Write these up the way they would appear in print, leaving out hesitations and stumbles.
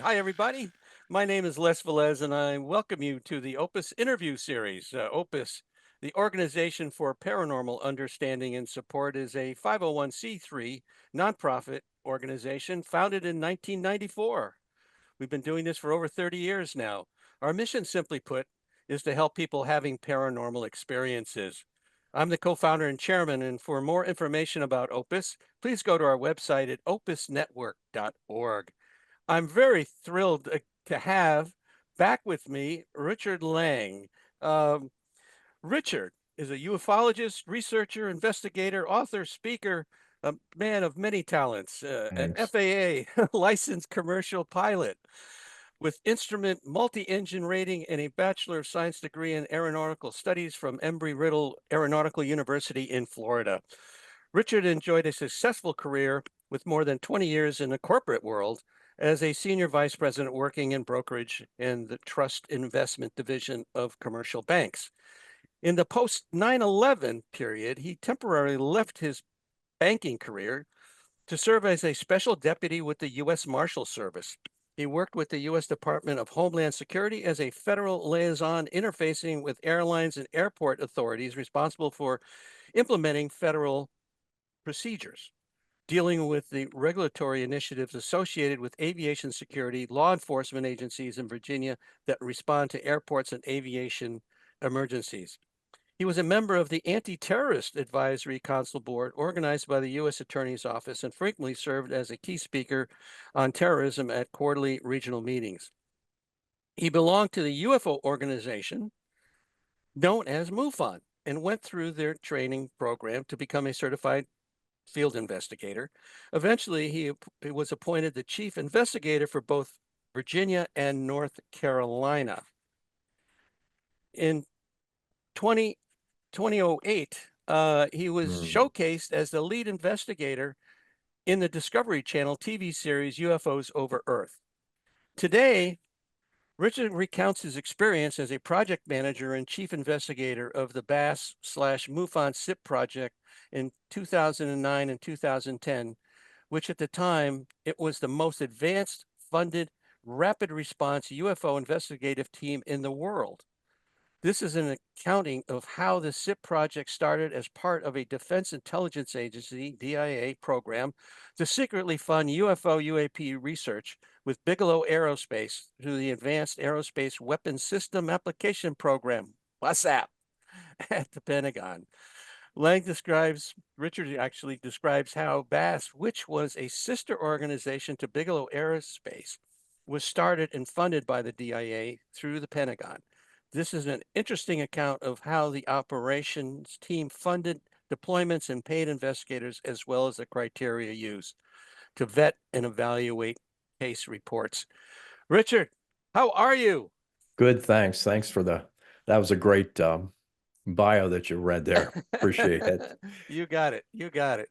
Hi, everybody. My name is Les Velez, and I welcome you to the Opus interview series. Opus, the Organization for Paranormal Understanding and Support, is a 501c3 nonprofit organization founded in 1994. We've been doing this for over 30 years now. Our mission, simply put, is to help people having paranormal experiences. I'm the co-founder and chairman, and for more information about Opus, please go to our website at opusnetwork.org. I'm very thrilled to have back with me Richard Lang. Um, Richard is a ufologist, researcher, investigator, author, speaker, a man of many talents, an Thanks. FAA licensed commercial pilot with instrument multi-engine rating and a Bachelor of Science degree in aeronautical studies from Embry-Riddle Aeronautical University in Florida. Richard enjoyed a successful career with more than 20 years in the corporate world as a senior vice president working in brokerage and the trust investment division of commercial banks. In the post 9/11 period, he temporarily left his banking career to serve as a special deputy with the U.S. Marshal Service. He worked with the U.S. Department of Homeland Security as a federal liaison interfacing with airlines and airport authorities responsible for implementing federal procedures, dealing with the regulatory initiatives associated with aviation security, law enforcement agencies in Virginia that respond to airports and aviation emergencies. He was a member of the Anti-Terrorist Advisory Council Board organized by the U.S. Attorney's Office and frequently served as a key speaker on terrorism at quarterly regional meetings. He belonged to the UFO organization known as MUFON and went through their training program to become a certified field investigator. Eventually, he was appointed the chief investigator for both Virginia and North Carolina. In 2008, he was Mm. showcased as the lead investigator in the Discovery Channel TV series UFOs Over Earth. Today, Richard recounts his experience as a project manager and chief investigator of the BAASS/MUFON SIP project in 2009 and 2010, which at the time it was the most advanced, funded, rapid response UFO investigative team in the world. This is an accounting of how the SIP project started as part of a Defense Intelligence Agency, DIA, program to secretly fund UFO UAP research with Bigelow Aerospace through the Advanced Aerospace Weapons System Application Program, WASAP, at the Pentagon. Richard actually describes how BAASS, which was a sister organization to Bigelow Aerospace, was started and funded by the DIA through the Pentagon. This is an interesting account of how the operations team funded deployments and paid investigators, as well as the criteria used to vet and evaluate case reports. Richard, how are you? Good, thanks. That was a great bio that you read there. Appreciate it. You got it. You got it.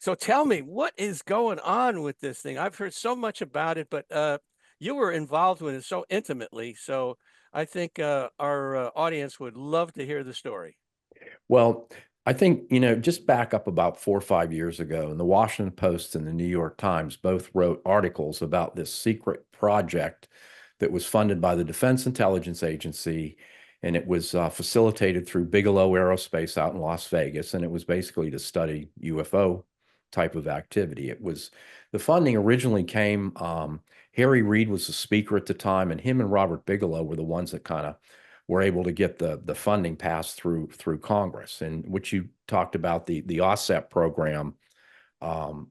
So tell me, what is going on with this thing? I've heard so much about it, but you were involved with it so intimately. So I think our audience would love to hear the story. Well, I think, just back up about 4 or 5 years ago, and the Washington Post and the New York Times both wrote articles about this secret project that was funded by the Defense Intelligence Agency, and it was facilitated through Bigelow Aerospace out in Las Vegas, and it was basically to study UFO type of activity. The funding originally came, Harry Reid was the speaker at the time, and him and Robert Bigelow were the ones that kind of were able to get the funding passed through Congress. And what you talked about, the OSEP program,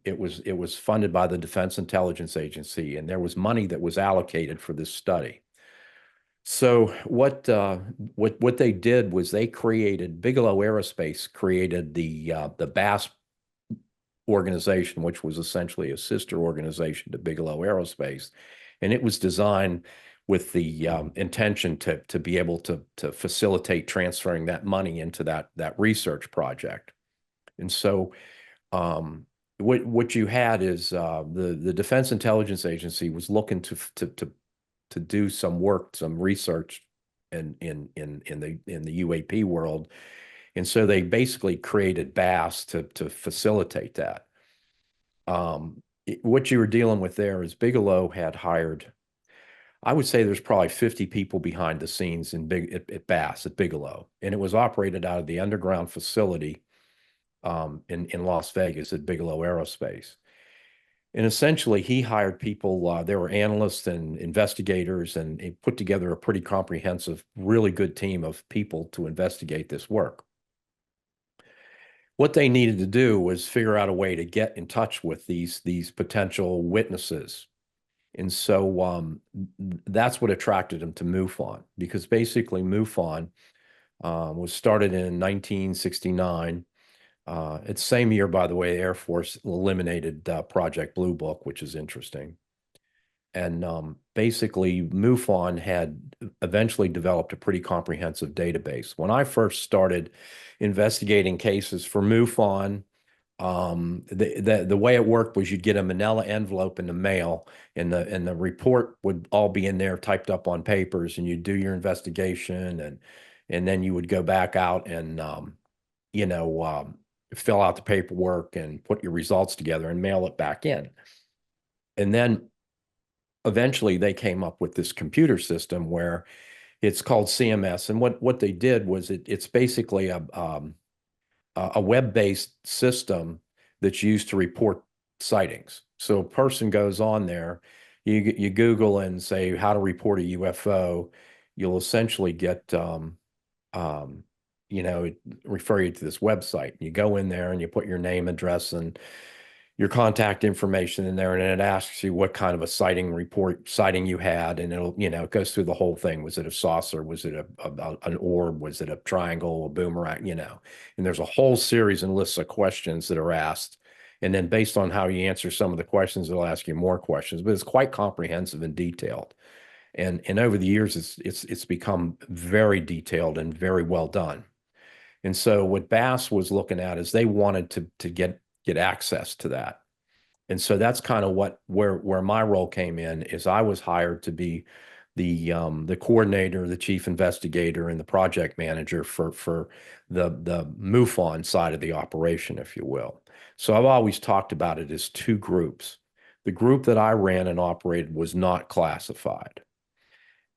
it was funded by the Defense Intelligence Agency, and there was money that was allocated for this study. So what they did was Bigelow Aerospace created the BAASS organization, which was essentially a sister organization to Bigelow Aerospace, and it was designed with the intention to be able to facilitate transferring that money into that research project. And so what you had is the Defense Intelligence Agency was looking to do some work, some research in the UAP world, and so they basically created BAASS to facilitate that. What you were dealing with there is Bigelow had hired I would say there's probably 50 people behind the scenes at BAASS at Bigelow, and it was operated out of the underground facility in Las Vegas at Bigelow Aerospace. And essentially, he hired people. There were analysts and investigators, and he put together a pretty comprehensive, really good team of people to investigate this work. What they needed to do was figure out a way to get in touch with these potential witnesses. And so that's what attracted them to MUFON, because basically MUFON was started in 1969. It's the same year, by the way, the Air Force eliminated Project Blue Book, which is interesting. And basically, MUFON had eventually developed a pretty comprehensive database. When I first started investigating cases for MUFON, the way it worked was you'd get a manila envelope in the mail, and the report would all be in there typed up on papers, and you'd do your investigation, and then you would go back out and you know fill out the paperwork and put your results together and mail it back in. And then eventually they came up with this computer system where it's called CMS. And what they did was it's basically a web-based system that's used to report sightings. So a person goes on there, you Google and say how to report a UFO, you'll essentially get refer you to this website. You go in there and you put your name, address, and your contact information in there, and it asks you what kind of a sighting you had, and it goes through the whole thing. Was it a saucer? Was it an orb? Was it a triangle, a boomerang? And there's a whole series and lists of questions that are asked. And then based on how you answer some of the questions, they'll ask you more questions, but it's quite comprehensive and detailed. And over the years, it's become very detailed and very well done. And so what BAASS was looking at is they wanted to get access to that. And so that's kind of where my role came in. Is I was hired to be the coordinator, the chief investigator, and the project manager for the MUFON side of the operation, if you will. So I've always talked about it as two groups. The group that I ran and operated was not classified.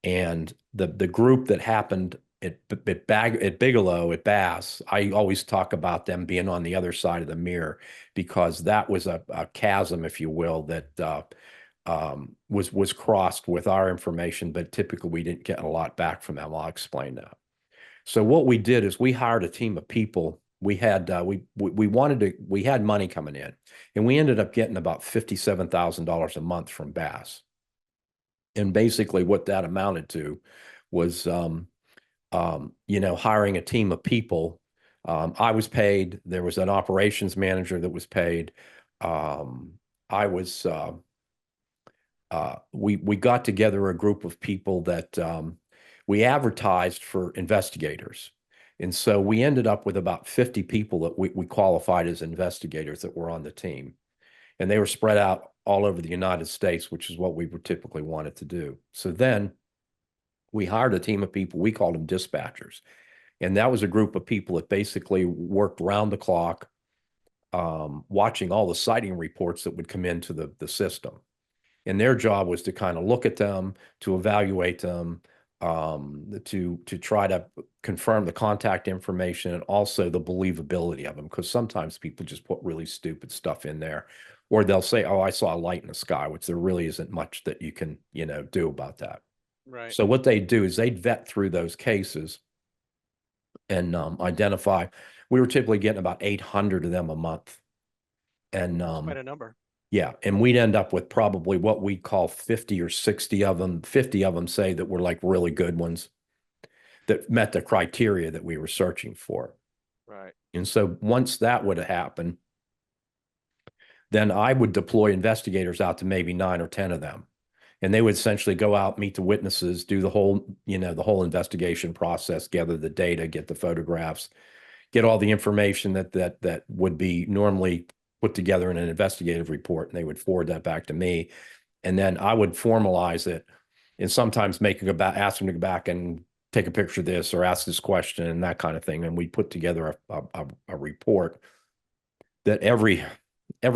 And the group that happened at Bigelow, at BAASS, I always talk about them being on the other side of the mirror, because that was a chasm, if you will, that was crossed with our information, but typically we didn't get a lot back from them. I'll explain that. So what we did is we hired a team of people. We had we had money coming in, and we ended up getting about $57,000 a month from BAASS. And basically what that amounted to was hiring a team of people. I was paid. There was an operations manager that was paid. I was we got together a group of people that we advertised for investigators. And so we ended up with about 50 people that we qualified as investigators that were on the team. And they were spread out all over the United States, which is what we would typically wanted to do. So then we hired a team of people. We called them dispatchers. And that was a group of people that basically worked round the clock, watching all the sighting reports that would come into the system. And their job was to kind of look at them, to evaluate them, to try to confirm the contact information and also the believability of them. Because sometimes people just put really stupid stuff in there, or they'll say, "Oh, I saw a light in the sky," which there really isn't much that you can, do about that. Right. So what they do is they'd vet through those cases and identify. We were typically getting about 800 of them a month. And quite a number. yeah, and we'd end up with probably what we call 50 or 60 of them. 50 of them say that were like really good ones that met the criteria that we were searching for. Right. And so once that would have happened, then I would deploy investigators out to maybe 9 or 10 of them. And they would essentially go out, meet the witnesses, do the whole investigation process, gather the data, get the photographs, get all the information that would be normally put together in an investigative report, and they would forward that back to me. And then I would formalize it, and sometimes ask them to go back and take a picture of this or ask this question and that kind of thing. And we put together a report that every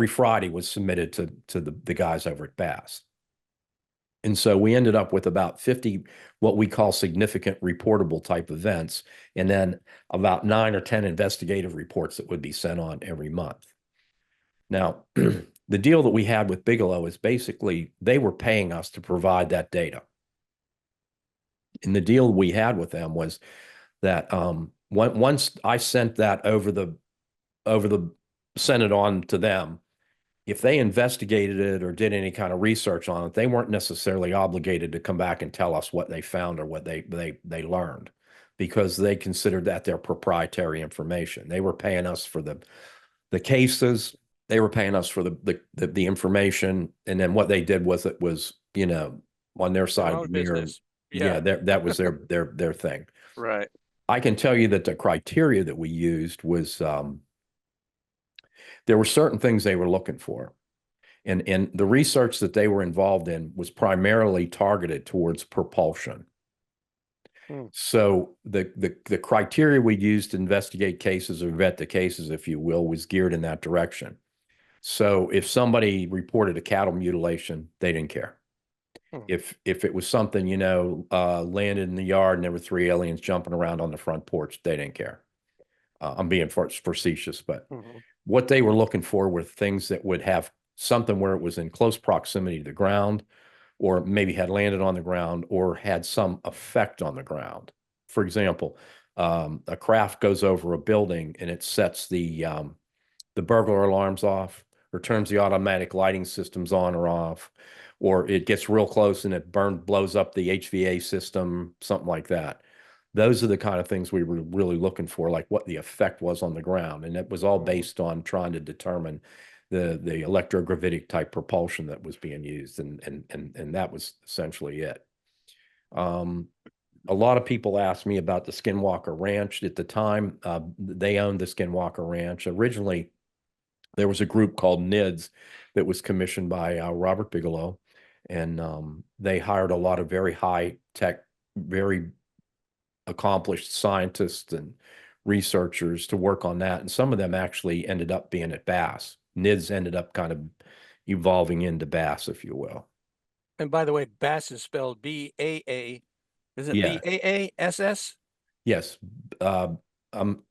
Friday was submitted to the guys over at BAASS. And so we ended up with about 50 what we call significant reportable type events, and then about 9 or 10 investigative reports that would be sent on every month. Now, the deal that we had with Bigelow is basically they were paying us to provide that data. And the deal we had with them was that once I sent that sent it on to them, if they investigated it or did any kind of research on it, they weren't necessarily obligated to come back and tell us what they found or what they learned, because they considered that their proprietary information. They were paying us for the cases, they were paying us for the information, and then what they did was it was, you know, on their side of the mirror. business. Yeah, Yeah. that was their thing. Right. I can tell you that the criteria that we used was there were certain things they were looking for. And the research that they were involved in was primarily targeted towards propulsion. Hmm. So the criteria we used to investigate cases or vet the cases, if you will, was geared in that direction. So if somebody reported a cattle mutilation, they didn't care. Hmm. If it was something, you know, landed in the yard and there were 3 aliens jumping around on the front porch, they didn't care. I'm being facetious, but Mhm. what they were looking for were things that would have something where it was in close proximity to the ground, or maybe had landed on the ground or had some effect on the ground. For example, a craft goes over a building and it sets the burglar alarms off, or turns the automatic lighting systems on or off, or it gets real close and it blows up the HVA system, something like that. Those are the kind of things we were really looking for, like what the effect was on the ground. And it was all Mhm. based on trying to determine the electrogravitic type propulsion that was being used. And that was essentially it. Um, a lot of people asked me about the Skinwalker Ranch. At the time, they owned the Skinwalker Ranch. Originally, there was a group called NIDS that was commissioned by Robert Bigelow, and they hired a lot of very high tech, very accomplished scientists and researchers to work on that. And some of them actually ended up being at BAASS. NIDS ended up kind of evolving into BAASS, if you will. And by the way, Bass is spelled B-A-A. Is it Yeah. B-A-A-S-S? Yes. Uh, um,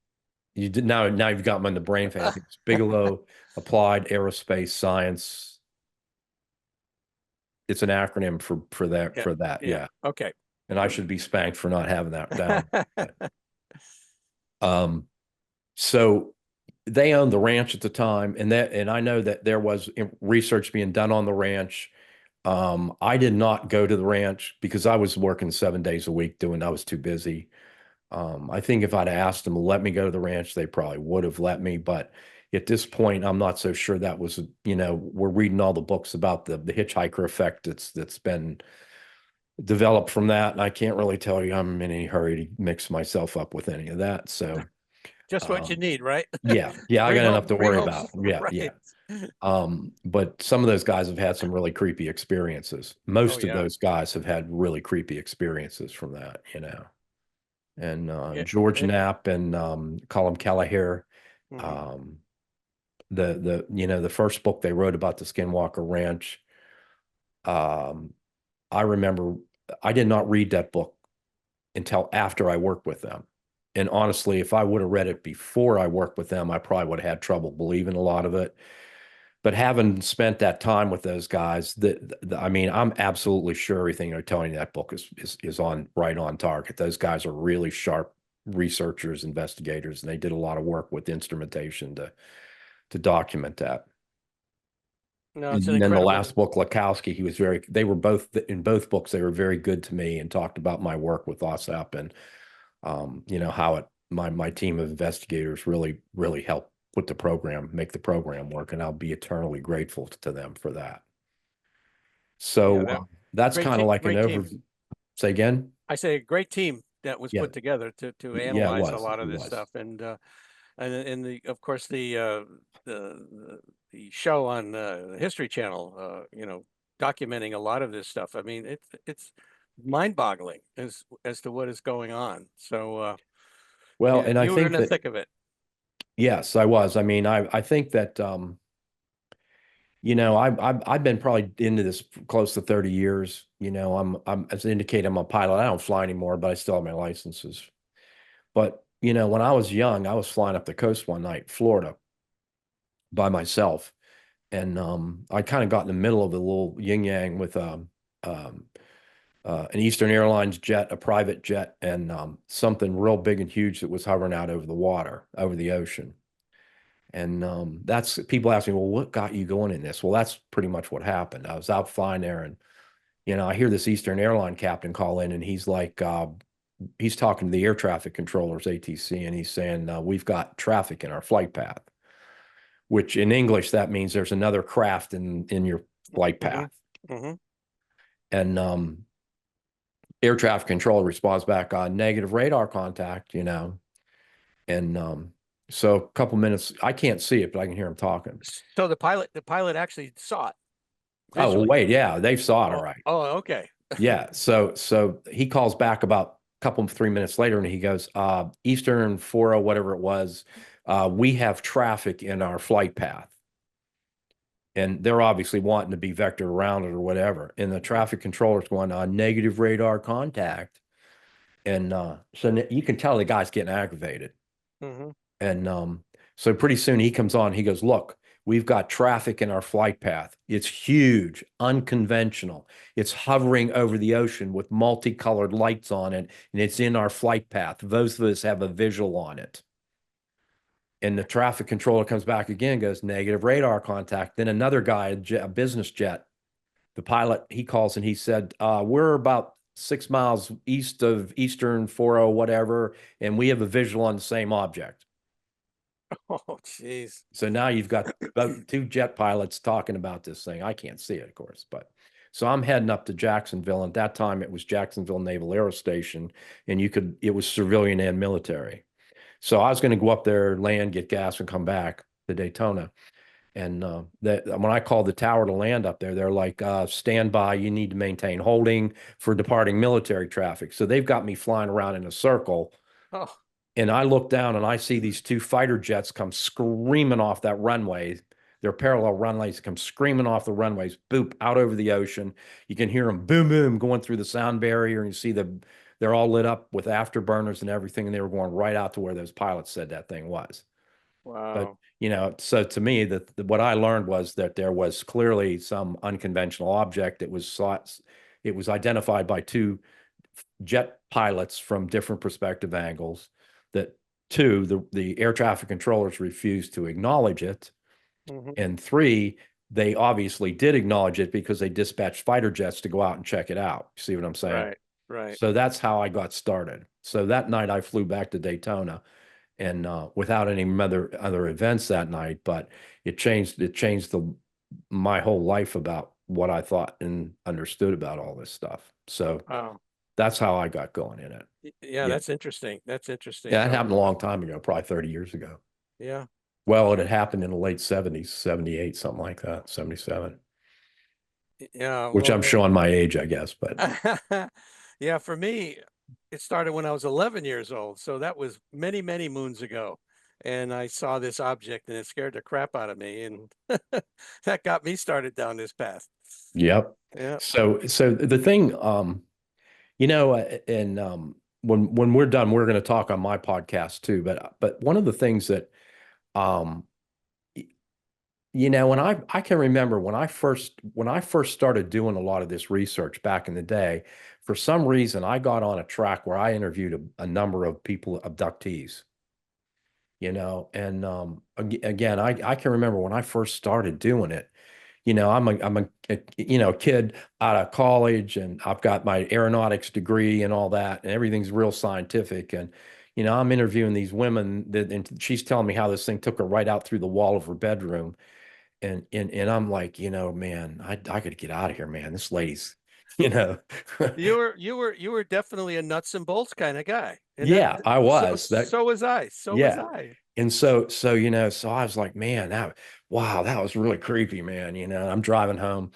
you did now you've got them in the brain. I think it's Bigelow Applied Aerospace Science. It's an acronym for that Yeah. for that. Yeah. Yeah. Okay. And I should be spanked for not having that down. Um, so they owned the ranch at the time, and I know that there was research being done on the ranch. I did not go to the ranch because I was working 7 days a week I was too busy. I think if I'd asked them to let me go to the ranch, they probably would have let me. But at this point, I'm not so sure that was, you know, we're reading all the books about the hitchhiker effect that's been developed from that. And I can't really tell you I'm in any hurry to mix myself up with any of that. So, Just what you um, need, right? yeah, I Bring got enough home, to bring worry home. about. Yeah, yeah. Right. But some of those guys have had some really creepy experiences. Oh Most of yeah. those guys have had really creepy experiences from that, you know. And Yeah. George Knapp and Colin Kelleher, Mhm. um, the you know, the first book they wrote about the Skinwalker Ranch. Um, I remember I did not read that book until after I worked with them. And honestly, if I would have read it before I worked with them, I probably would have had trouble believing a lot of it. But having spent that time with those guys, I mean, I'm absolutely sure everything they're telling you that book is on right on target. Those guys are really sharp researchers, investigators, and they did a lot of work with instrumentation to document that. No, it's an And then the incredible. last book, Lakowski, they were both in both books, they were very good to me and talked about my work with OSAP and you know, how my team of investigators really helped make the program work, and I'll be eternally grateful to them for that. Yeah, So that that's kind of like an great team. overview. Say again? I say a great team that was Yeah, put together to yeah, it analyze a was, lot it of this was. stuff, and the of course the show on the History Channel, you know, documenting a lot of this stuff. I mean, it's mind-boggling as to what is going on. So Well, yeah, and I you were in think the that thick of it. yes, I was. I mean, I think that I've been probably into this close to 30 years. I'm as indicated, I'm a pilot. I don't fly anymore, but I still have my licenses. But when I was young, I was flying up the coast one night, Florida, by myself, and I kind of got in the middle of a little yin yang with um, an Eastern Airlines jet, a private jet, and something real big and huge that was hovering out over the water, over the ocean. And that's people ask me, well, what got you going in this? Well, that's pretty much what happened. I was out flying there, and I hear this Eastern Airline captain call in, and he's like, he's talking to the air traffic controllers, ATC, and he's saying, we've got traffic in our flight path, which in English that means there's another craft in your flight Mm-hmm. path. Mm-hmm. And air traffic controller responds back on negative radar contact, and so a couple minutes, I can't see it, but I can hear him talking. So the pilot actually saw it Oh, well, visually. wait, yeah, they saw it, all Oh, right. oh, okay. Yeah, so he calls back about a couple 3 minutes later, and he goes, Eastern 40, whatever it was, we have traffic in our flight path. And they're obviously wanting to be vectored around it or whatever. And the traffic controller's going on negative radar contact. And so you can tell the guy's getting aggravated. Mm-hmm. And so pretty soon he comes on, he goes, look, we've got traffic in our flight path. It's huge, unconventional. It's hovering over the ocean with multicolored lights on it, and it's in our flight path. Those of us have a visual on it. And the traffic controller comes back again, goes negative radar contact. Then another guy, a business jet, the pilot, he calls and he said, we're about 6 miles east of Eastern 40, whatever, and we have a visual on the same object. Oh, jeez. So now you've got two jet pilots talking about this thing. I can't see it, of course, but so I'm heading up to Jacksonville. And at that time, it was Jacksonville Naval Air Station, and it was civilian and military. So I was going to go up there, land, get gas, and come back to Daytona. And when I called the tower to land up there, they're like, stand by, you need to maintain holding for departing military traffic. So they've got me flying around in a circle. Oh, And I look down and I see these two fighter jets come screaming off that runway. They're parallel runways, come screaming off the runways, boop, out over the ocean. You can hear them boom, boom, going through the sound barrier. And you see they're all lit up with afterburners and everything. And they were going right out to where those pilots said that thing was. But, wow. so to me, what I learned was that there was clearly some unconventional object. It was identified by two jet pilots from different perspective angles. That two, the air traffic controllers refused to acknowledge it, Mm-hmm. and three, they obviously did acknowledge it because they dispatched fighter jets to go out and check it out. You see what I'm saying? Right, right. So that's how I got started. So that night I flew back to Daytona, and without any other events that night, but it changed my whole life about what I thought and understood about all this stuff. So Wow. that's how I got going in it. Yeah, Yeah. that's interesting. That's interesting. Yeah, that happened a long time ago, probably 30 years ago. Yeah. Well, it had happened in the late 70s, 78, something like that, 77, Yeah. which Well, I'm showing my age, I guess, but yeah, for me, it started when I was 11 years old. So that was many, many moons ago. And I saw this object and it scared the crap out of me. And that got me started down this path. yep. Yeah. So the thing, and when we're done, we're going to talk on my podcast too. But one of the things that, um, when I can remember when I first started doing a lot of this research back in the day, for some reason I got on a track where I interviewed a number of people, abductees, and again, I can remember when I first started doing it. I'm a kid out of college, and I've got my aeronautics degree and all that, and everything's real scientific. And I'm interviewing these women and she's telling me how this thing took her right out through the wall of her bedroom. And I'm like, man, I could get out of here, man. This lady's, you know, You were definitely a nuts and bolts kind of guy. And yeah, I so was that. so was I. So was Yeah. I. And so so I was like, man, wow, that was really creepy, man. I'm driving home.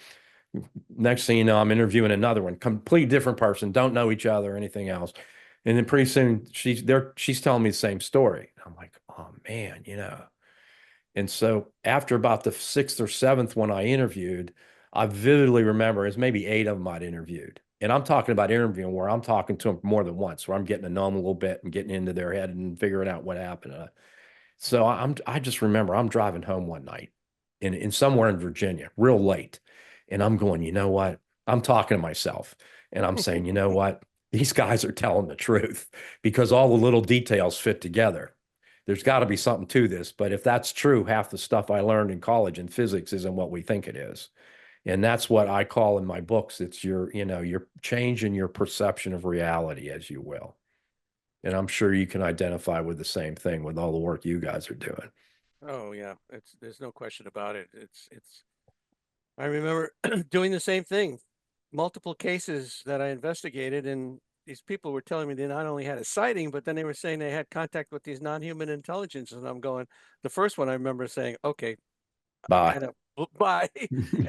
Next thing you know, I'm interviewing another one, complete different person, don't know each other or anything else. And then pretty soon she's telling me the same story. I'm like, oh man, And so after about the sixth or seventh one I interviewed, I vividly remember it's maybe 8 of them I'd interviewed. And I'm talking about interviewing where I'm talking to them more than once, where I'm getting to know them a little bit and getting into their head and figuring out what happened. So I just remember I'm driving home one night in somewhere in Virginia, real late. And I'm going, you know what? I'm talking to myself and I'm saying, you know what? These guys are telling the truth because all the little details fit together. There's got to be something to this. But if that's true, half the stuff I learned in college in physics isn't what we think it is. And that's what I call in my books. It's your change in your perception of reality, as you will. And I'm sure you can identify with the same thing with all the work you guys are doing. Oh yeah, there's no question about it. I remember doing the same thing, multiple cases that I investigated, and these people were telling me they not only had a sighting, but then they were saying they had contact with these non-human intelligences. And I'm going, the first one I remember saying, okay, Bye. kind of bye.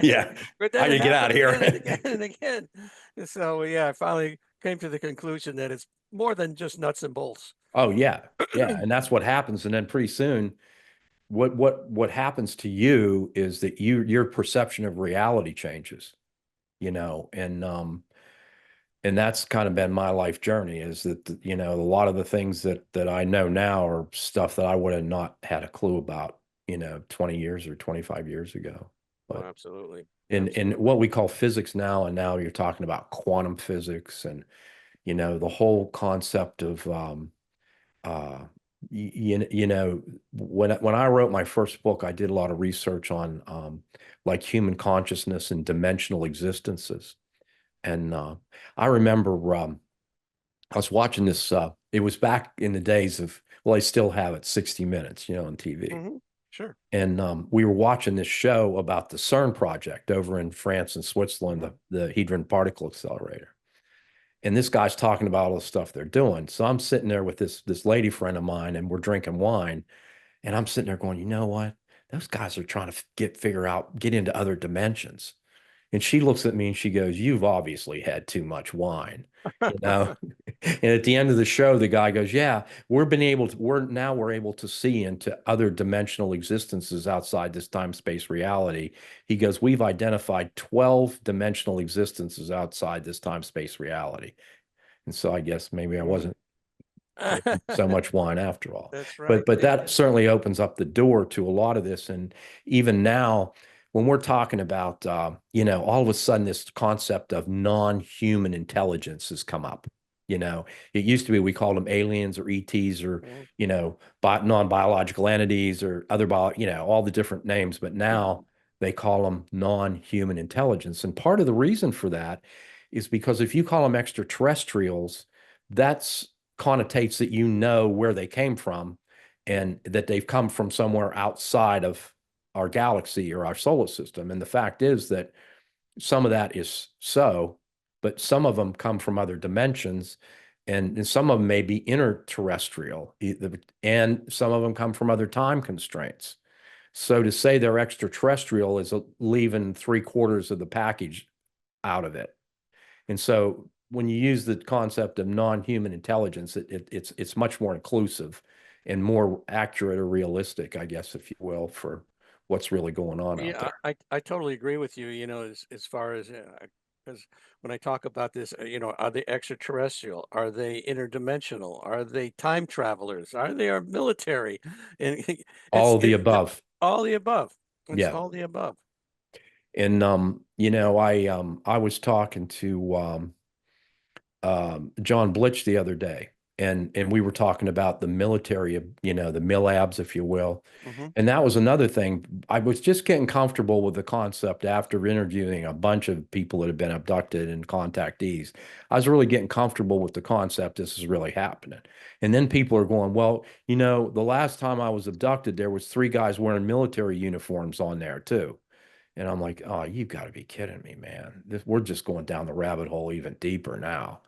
Yeah. But How then do it you get out happened of again and here? again and again. And so yeah, I finally came to the conclusion that it's more than just nuts and bolts. Oh yeah. Yeah. And that's what happens. And then pretty soon, what happens to you is that your perception of reality changes, and that's kind of been my life journey is that, a lot of the things that I know now are stuff that I would have not had a clue about, 20 years or 25 years ago. Oh, But absolutely. in Absolutely. what we call physics now, and now you're talking about quantum physics and, the whole concept of, uh, when I wrote my first book, I did a lot of research on, like human consciousness and dimensional existences. And I remember I was watching this. It was back in the days of, well, I still have it, 60 Minutes, on TV. Hmm. Sure. And we were watching this show about the CERN project over in France and Switzerland, Hmm. the Hadron Particle Accelerator. And this guy's talking about all the stuff they're doing. So I'm sitting there with this lady friend of mine, and we're drinking wine. And I'm sitting there going, you know what? Those guys are trying to get into other dimensions. And she looks at me and she goes, "You've obviously had too much wine." You know? And at the end of the show, the guy goes, "Yeah, we're able to see into other dimensional existences outside this time-space reality." He goes, "We've identified 12 dimensional existences outside this time-space reality." And so I guess maybe I Mm. wasn't drinking so much wine after all. That's But right. but that certainly opens up the door to a lot of this. And even now, when we're talking about, all of a sudden this concept of non-human intelligence has come up. It used to be we called them aliens or ETs or, Mhm. non-biological entities or other all the different names. But now they call them non-human intelligence. And part of the reason for that is because if you call them extraterrestrials, that's connotates that where they came from and that they've come from somewhere outside of our galaxy or our solar system. And the fact is that some of that is so, but some of them come from other dimensions, and some of them may be interterrestrial, and some of them come from other time constraints. So to say they're extraterrestrial is leaving 3/4 of the package out of it. And so when you use the concept of non-human intelligence, it's much more inclusive and more accurate or realistic, I guess, if you will, for what's really going on out Yeah, there. I totally agree with you, as far as, because when I talk about this, are they extraterrestrial? Are they interdimensional? Are they time travelers? Are they our military? And All of the above. all the above. It's Yeah. all the above. And I was talking to John Blitch the other day, and we were talking about the military, the MILABs, if you will. Hmm. And that was another thing. I was just getting comfortable with the concept after interviewing a bunch of people that had been abducted and contactees. I was really getting comfortable with the concept this is really happening. And then people are going, well, the last time I was abducted, there was 3 guys wearing military uniforms on there too. And I'm like, oh, you've got to be kidding me, man. We're just going down the rabbit hole even deeper now.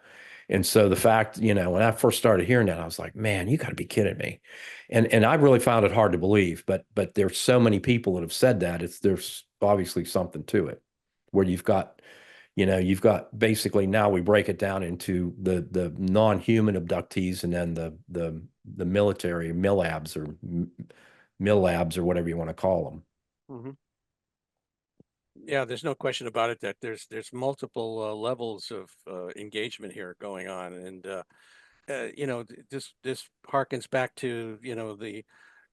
And so the fact, when I first started hearing that, I was like, man, you got to be kidding me. And I really found it hard to believe, but there's so many people that have said that there's obviously something to it where you've got basically now we break it down into the non-human abductees and then the military MILABs or mill labs or whatever you want to call them. Hmm. Yeah, there's no question about it that there's multiple levels of engagement here going on, and this harkens back to the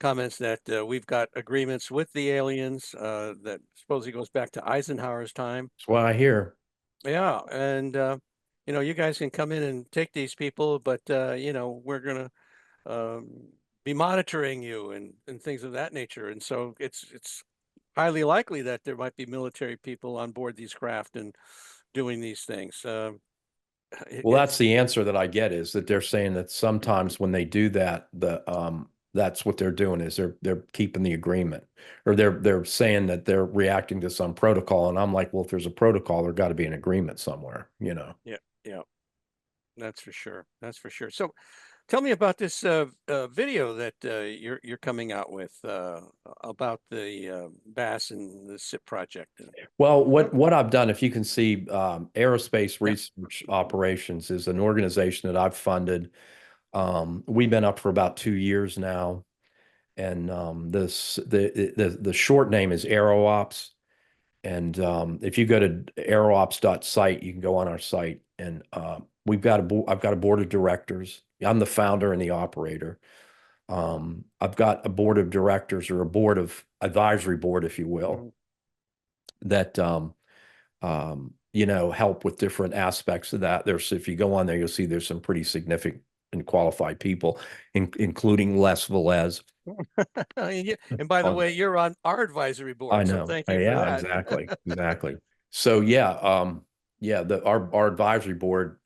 comments that we've got agreements with the aliens that supposedly goes back to Eisenhower's time. That's what I hear. Yeah, and you guys can come in and take these people, but we're gonna um, be monitoring you and things of that nature. And so it's highly likely that there might be military people on board these craft and doing these things. Well, that's It's the answer that I get, is that they're saying that sometimes when they do that, that's what they're doing, is they're keeping the agreement, or they're saying that they're reacting to some protocol. And I'm like, well, if there's a protocol, there got to be an agreement somewhere, you know. Yeah, yeah, that's for sure. That's for sure. So tell me about this video that you're coming out with about the BAASS and the SIP project. Well, what I've done, if you can see, Aerospace Yeah. Research Operations is an organization that I've funded. We've been up for about 2 years now, and the short name is AeroOps. And if you go to aeroops.site, you can go on our site, and I've got a board of directors. I'm the founder and the operator. I've got a board of directors, or a board of advisory board, if you will, Mhm. that help with different aspects of that. If you go on there, you'll see there's some pretty significant and qualified people, including Les Velez. And by the way, you're on our advisory I board, so know. thank you for Yeah, that. exactly. Exactly. So yeah, our advisory board,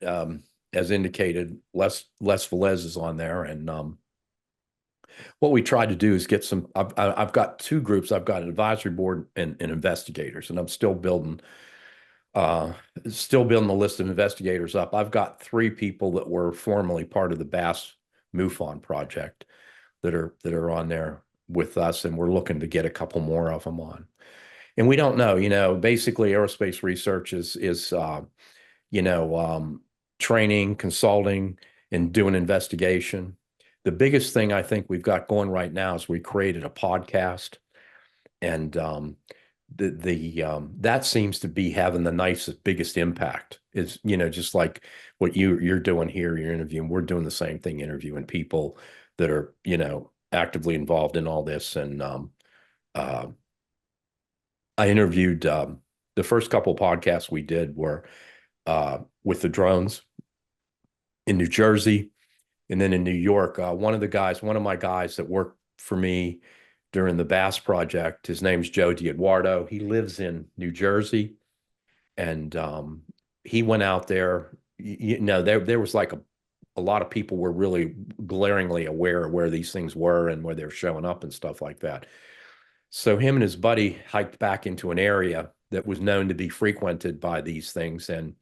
as indicated, Les Velez is on there. And what we tried to do is get some. I've got two groups. I've got an advisory board and investigators, and I'm uh still building the list of investigators up. I've got three people that were formerly part of the BAASS MUFON project that are on there with us, and we're looking to get a couple more of them on. And we don't know, basically aerospace research is you know, training, consulting, and doing investigation. The biggest thing I think we've got going right now is we created a podcast, and that seems to be having the nicest, biggest impact. Is, just like what you're doing here, you're interviewing, we're doing the same thing, interviewing people that are, actively involved in all this. And uh, I interviewed, the first couple of podcasts we did were with the drones in New Jersey, and then in New York. One of my guys that worked for me during the BAASS project, his name's Joe D'Eduardo. He lives in New Jersey, and he went out there. There was like a lot of people were really glaringly aware of where these things were and where they're showing up and stuff like that. So him and his buddy hiked back into an area that was known to be frequented by these things, and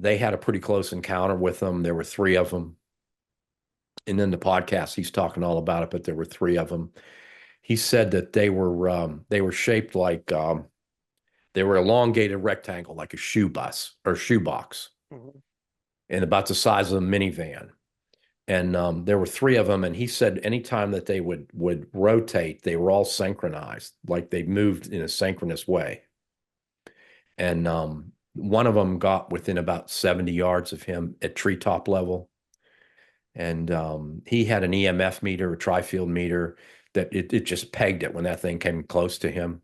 they had a pretty close encounter with them. There were three of them. And in the podcast, he's talking all about it, but there were three of them. He said that they were shaped like, they were elongated rectangle, like a shoe bus or shoebox, Mhm. and about the size of a minivan. And there were three of them. And he said anytime that they would rotate, they were all synchronized, like they moved in a synchronous way. And one of them got within about 70 yards of him at treetop level. And he had an EMF meter, a tri-field meter, that it just pegged it when that thing came close to him.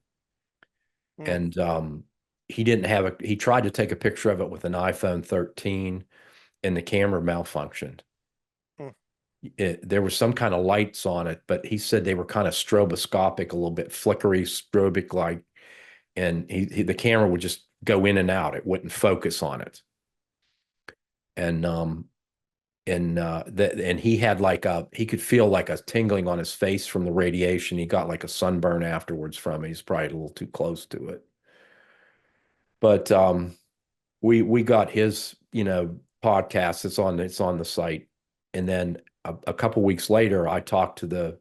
Mm, And he tried to take a picture of it with an iPhone 13, and the camera malfunctioned. mm, There was some kind of lights on it, but he said they were kind of stroboscopic, a little bit flickery, strobic like, and the camera would just go in and out. It wouldn't focus on it. And he had he could feel like a tingling on his face from the radiation. He got like a sunburn afterwards from it. He's probably a little too close to it. But we got his, podcast. It's on the site. And then a couple weeks later, I talked to the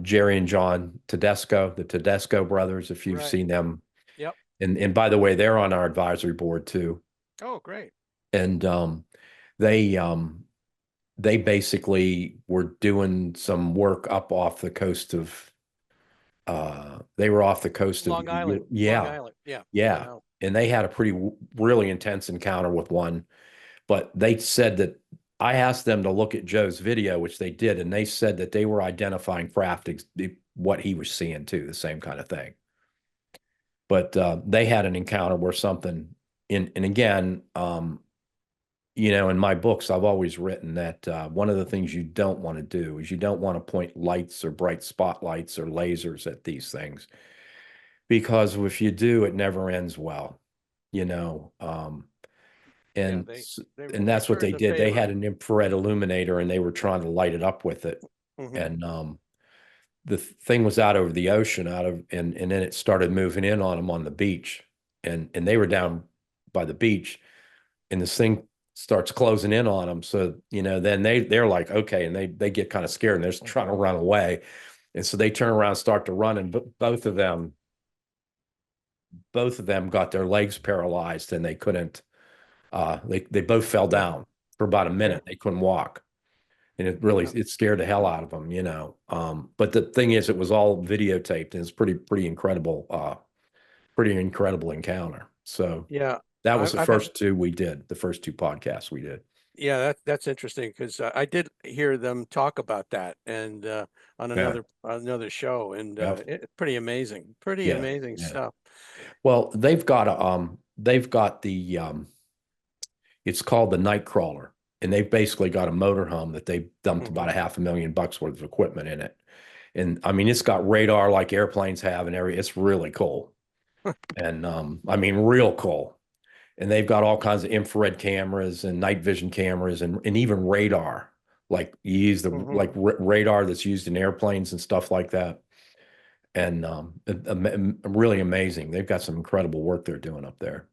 Jerry and John Tedesco, the Tedesco brothers, if you've right. seen them. Yep. And by the way, they're on our advisory board too. Oh, great. And they they basically were doing some work up off the coast of they were off the coast of Long Island, Long yeah, Island. Yeah, Long yeah. Island. And they had a pretty really intense encounter with one, but they said that I asked them to look at Joe's video, which they did, and they said that they were identifying craft what he was seeing too, the same kind of thing. But they had an encounter where something and again, in my books, I've always written that one of the things you don't want to do is you don't want to point lights or bright spotlights or lasers at these things, because if you do, it never ends well, you know. Yeah, And they and that's what returned they the did. They favor. had an infrared illuminator and they were trying to light it up with it. Hmm. And the thing was out over the ocean, and then it started moving in on them on the beach, and they were down by the beach, and this thing starts closing in on them. So, then they're like, okay, and they get kind of scared and they're just trying to run away. And so they turn around, start to run, and both of them got their legs paralyzed and they couldn't they both fell down for about a Yeah, minute. They couldn't walk. And yeah, it scared the hell out of them. But the thing is, it was all videotaped and it's pretty incredible encounter. So yeah. that was I, the I've had, first two we did, the first two podcasts we did. yeah, that's interesting because I did hear them talk about that and on Yeah. another show, and Yeah. it's pretty Yeah. amazing Yeah. stuff. Well, they've got it's called the Nightcrawler, and they've basically got a motorhome that they dumped Hmm. about a $500,000 worth of equipment in it. And I mean, it's got radar like airplanes have and it's really cool. And I mean, real cool. And they've got all kinds of infrared cameras and night vision cameras and even radar. Like you use the Hmm. like radar that's used in airplanes and stuff like that. And really amazing. They've got some incredible work they're doing up there.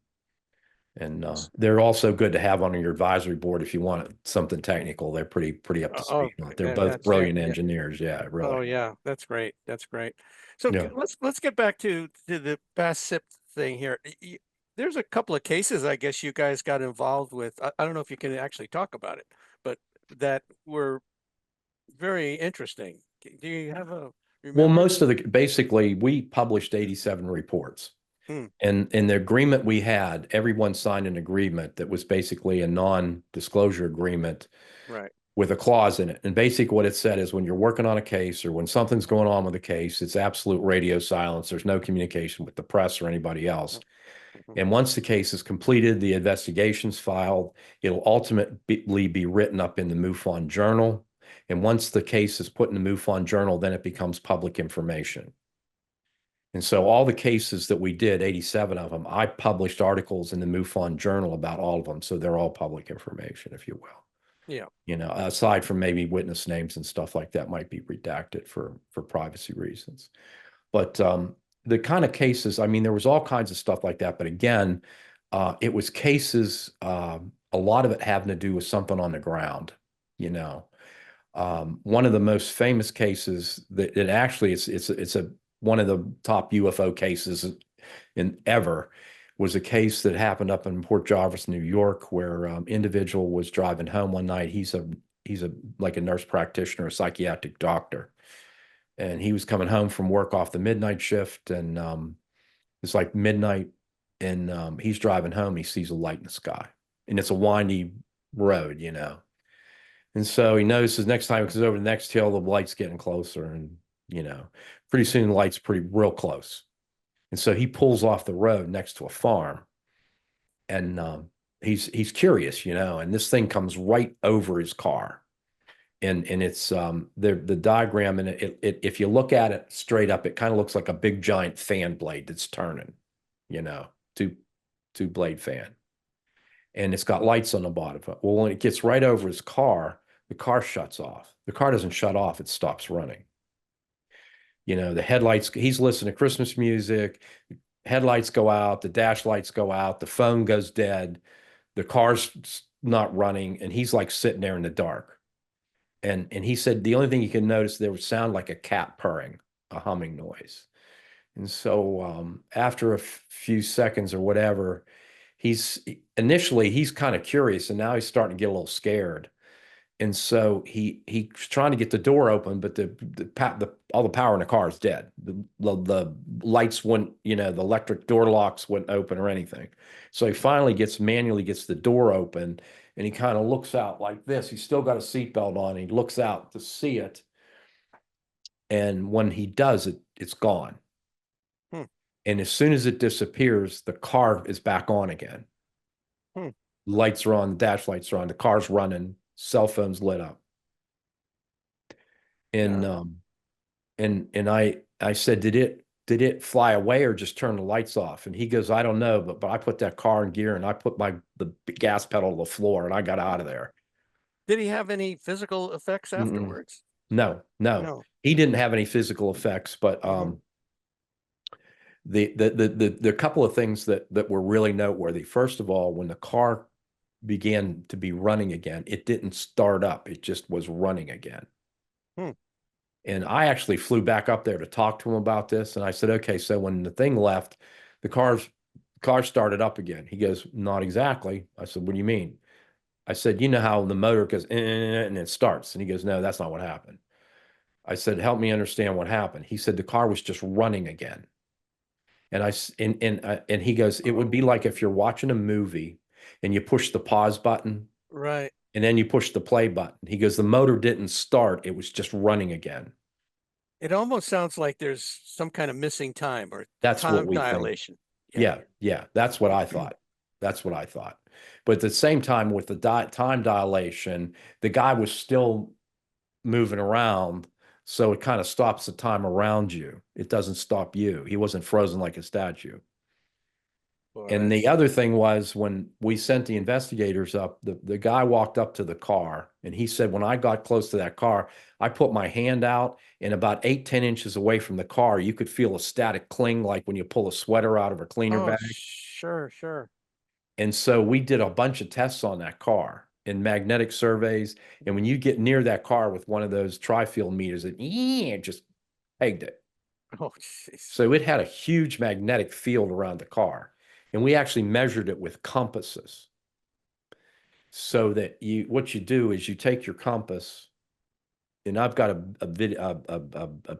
And they're also good to have on your advisory board if you want something technical. They're pretty up to Oh, speed on it. They're and both that's it. brilliant Yeah. engineers. Yeah, Oh really. yeah, that's great. That's great. So Yeah. let's get back to the BAASS SIP thing here. There's a couple of cases I guess you guys got involved with. I don't know if you can actually talk about it, but that were very interesting. Do you have a Well, remember? basically, we published 87 reports. Hmm, And in the agreement we had, everyone signed an agreement that was basically a non-disclosure agreement right. with a clause in it. And basically what it said is when you're working on a case or when something's going on with a case, it's absolute radio silence. There's no communication with the press or anybody else. Mhm. And once the case is completed, the investigation's filed, it'll ultimately be written up in the MUFON journal. And once the case is put in the MUFON journal, then it becomes public information. And so all the cases that we did, 87 of them, I published articles in the MUFON journal about all of them. So they're all public information, if you will. Yeah. Aside from maybe witness names and stuff like that might be redacted for privacy reasons. But the kind of cases, I mean, there was all kinds of stuff like that. But again, it was cases, a lot of it having to do with something on the ground, you know. One of the most famous cases that it actually it's a one of the top UFO cases in ever was a case that happened up in Port Jarvis, New York, where individual was driving home one night. He's a like a nurse practitioner, a psychiatric doctor, and he was coming home from work off the midnight shift, and it's like midnight, and he's driving home. He sees a light in the sky, and it's a windy road. And so he notices next time he goes over the next hill, the light's getting closer, and you know, pretty soon the light's pretty real close. And so he pulls off the road next to a farm, and he's curious, and this thing comes right over his car, and it's the diagram, and it if you look at it straight up, it kind of looks like a big giant fan blade that's turning, you know, two blade fan, and it's got lights on the bottom of it. Well, when it gets right over his car, the car shuts off. The car doesn't shut off, it stops running. The headlights, he's listening to Christmas music, headlights go out, the dash lights go out, the phone goes dead, the car's not running, and he's like sitting there in the dark. And he said the only thing you can notice there would sound like a cat purring, a humming noise. And so after a few seconds or whatever, he's initially he's kind of curious, and now he's starting to get a little scared. And so he's trying to get the door open, but all the power in the car is dead. The lights wouldn't, the electric door locks wouldn't open or anything. So he finally manually gets the door open, and he kind of looks out like this. He's still got a seatbelt on. He looks out to see it. And when he does it, it's gone. Hmm. And as soon as it disappears, the car is back on again. Hmm. Lights are on, the dash lights are on, the car's running, cell phone's lit up. And Yeah. I said, did it fly away or just turn the lights off? And he goes, I don't know, but I put that car in gear and I put the gas pedal to the floor and I got out of there. Did he have any physical effects Mm-mm. afterwards? No, no. No. He didn't have any physical effects, but Hmm. the couple of things that were really noteworthy. First of all, when the car began to be running again, it didn't start up. It just was running again. Hmm. And I actually flew back up there to talk to him about this. And I said, okay, so when the thing left, the car started up again. He goes, not exactly. I said, what do you mean? I said, you know how the motor goes and it starts. And he goes, no, that's not what happened. I said, help me understand what happened. He said the car was just running again. And he goes, it would be Oh, like if you're watching a movie and you push the pause button right. and then you push the play button. He goes, the motor didn't start. It was just running again. It almost sounds like there's some kind of missing time or That's what time we think. dilation. Yeah. Yeah, yeah, that's what I thought. That's what I thought. But at the same time, with the time dilation, the guy was still moving around, so it kind of stops the time around you. It doesn't stop you. He wasn't frozen like a statue. Well, And the that's other thing was when we sent the investigators up, the guy walked up to the car and he said, when I got close to that car, I put my hand out and about 8, 10 inches away from the car, you could feel a static cling like when you pull a sweater out of a cleaner oh, bag. sure, sure. And so we did a bunch of tests on that car and magnetic surveys. And when you get near that car with one of those tri-field meters, it just pegged it. Oh, jeez. So it had a huge magnetic field around the car. And we actually measured it with compasses. So that what you do is you take your compass, and I've got a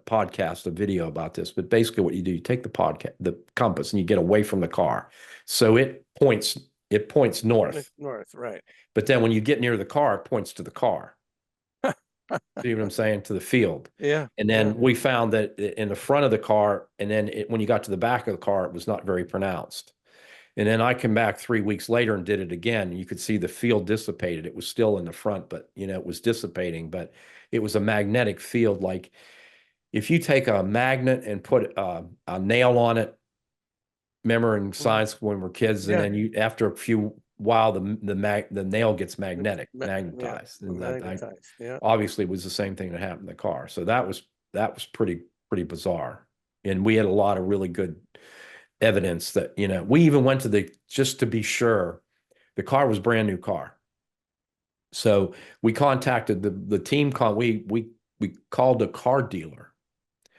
podcast, a video about this, but basically what you do, you take the compass and you get away from the car. So it points north. North, right. But then when you get near the car, it points to the car. See what I'm saying? To the field. Yeah, And yeah. then we found that in the front of the car, and then when you got to the back of the car, it was not very pronounced. And then I came back 3 weeks later and did it again. You could see the field dissipated. It was still in the front, but it was dissipating. But it was a magnetic field. Like if you take a magnet and put a nail on it, remember in Mhm. science when we're kids, and Yeah. then after a few while the nail gets Yeah, magnetized, and that magnetized. Yeah. obviously was the same thing that happened in the car. So that was pretty bizarre, and we had a lot of really good evidence that we even went to just to be sure. The car was brand new car, so we contacted the team. We called a car dealer,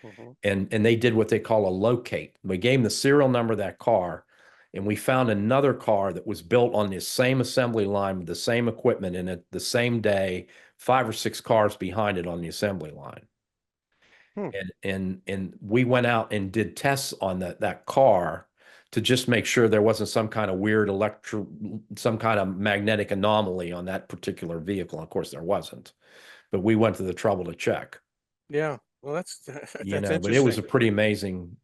Hmm. and they did what they call a locate. We gave them the serial number of that car, and we found another car that was built on the same assembly line with the same equipment in it the same day, 5 or 6 cars behind it on the assembly line. Hmm. And we went out and did tests on that car to just make sure there wasn't some kind of weird some kind of magnetic anomaly on that particular vehicle. Of course, there wasn't, but we went to the trouble to check. Yeah. Well, that's that's But it was interesting. a pretty amazing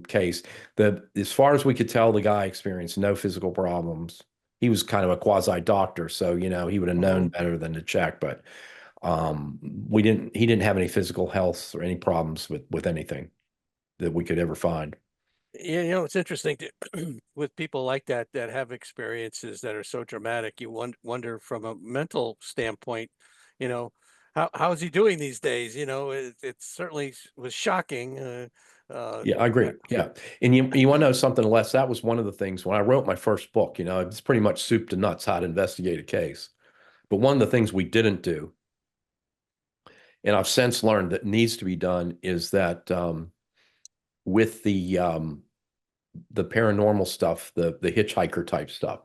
case. As far as we could tell, the guy experienced no physical problems. He was kind of a quasi doctor, so he would have known Hmm. better than to check. But he didn't have any physical health or any problems with anything that we could ever find. Yeah, it's interesting with people like that that have experiences that are so dramatic. You wonder from a mental standpoint, you know, how's he doing these days? It certainly was shocking. Uh, Yeah, I agree. Yeah. And you want to know something, Les? That was one of the things when I wrote my first book, it's pretty much soup to nuts how to investigate a case. But one of the things we didn't do, and I've since learned that needs to be done, is that with the paranormal stuff, the hitchhiker type stuff,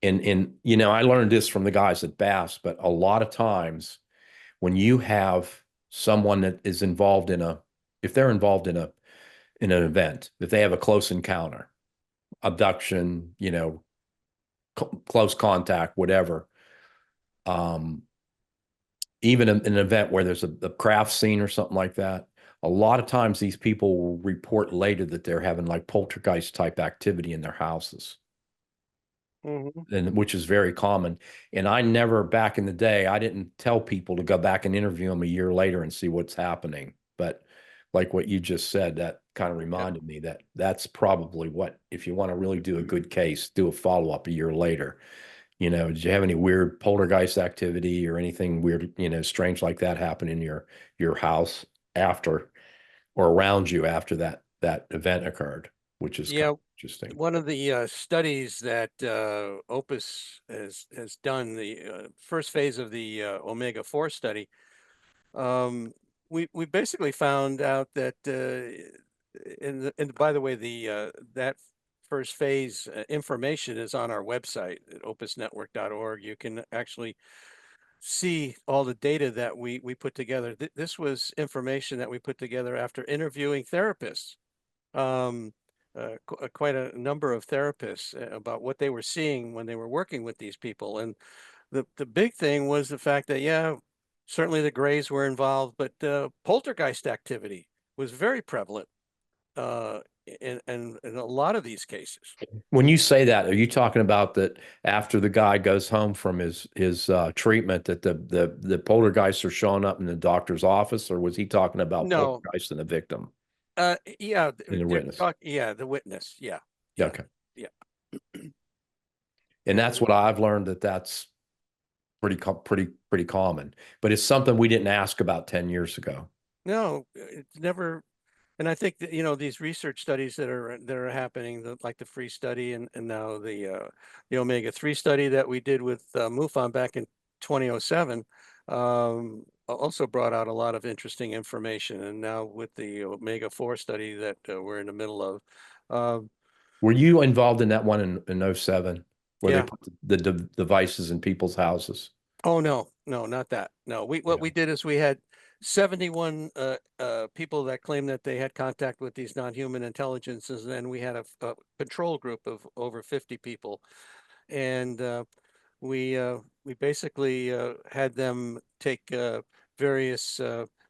And you know, I learned this from the guys at BAASS, but a lot of times when you have someone that is involved in a, if they're involved in an event, if they have a close encounter, abduction, you know, close contact, whatever, um, even in an event where there's a craft scene or something like that, a lot of times these people will report later that they're having like poltergeist type activity in their houses, Mhm. and which is very common. And I never, back in the day, I didn't tell people to go back and interview them a year later and see what's happening. But like what you just said, that kind of Yeah. reminded me that that's probably what, if you want to really do a good case, do a follow-up a year later. You know, did you have any weird poltergeist activity or anything weird, you know, strange like that happen in your house after or around you after that event occurred, which is kind Yeah, of interesting. one of the studies that Opus has done, the first phase of the Omega 4 study, um, we basically found out that and by the way, the that first phase information is on our website at opusnetwork.org. You can actually see all the data that we put together. This was information that we put together after interviewing therapists, um, quite a number of therapists about what they were seeing when they were working with these people. And the big thing was the fact that, yeah, certainly the Greys were involved, but poltergeist activity was very prevalent uh, in a lot of these cases. When you say that, are you talking about that after the guy goes home from his treatment that the poltergeists are showing up in the doctor's office, or was he talking about No, poltergeist and the victim yeah, and the they're witness? talk, yeah, the witness, yeah, Yeah, yeah, okay. yeah, And that's and what I've learned, that that's pretty common, but it's something we didn't ask about 10 years ago. no, it's never. And I think that, these research studies that are happening, like the free study and now the omega-3 study that we did with MUFON back in 2007, also brought out a lot of interesting information. And now with the omega-4 study that we're in the middle of, um, Were you involved in that one in '07 where they yeah. put the devices in people's houses? Oh, no, no, not that. No, what Yeah. we did is we had 71 people that claimed that they had contact with these non-human intelligences, and then we had a control group of over 50 people, and we basically had them take various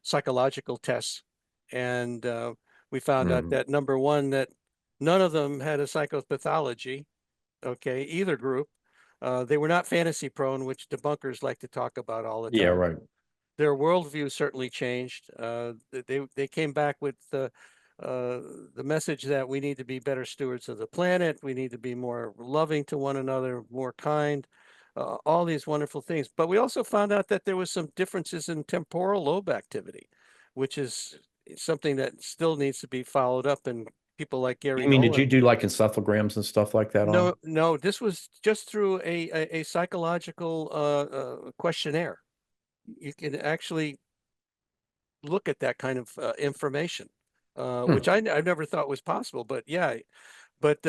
psychological tests, and we found out Mhm. that number one, that none of them had a psychopathology. Okay, either group. They were not fantasy prone, which debunkers like to talk about all the Yeah, time. right. Their worldview certainly changed. They came back with uh, the message that we need to be better stewards of the planet. We need to be more loving to one another, more kind, all these wonderful things. But we also found out that there was some differences in temporal lobe activity, which is something that still needs to be followed up. And people like Gary You mean, did you Nolan. do like encephalograms and stuff like that on? No, no, this was just through a psychological questionnaire. You can actually look at that kind of information, which Hmm. I never thought was possible. But yeah, but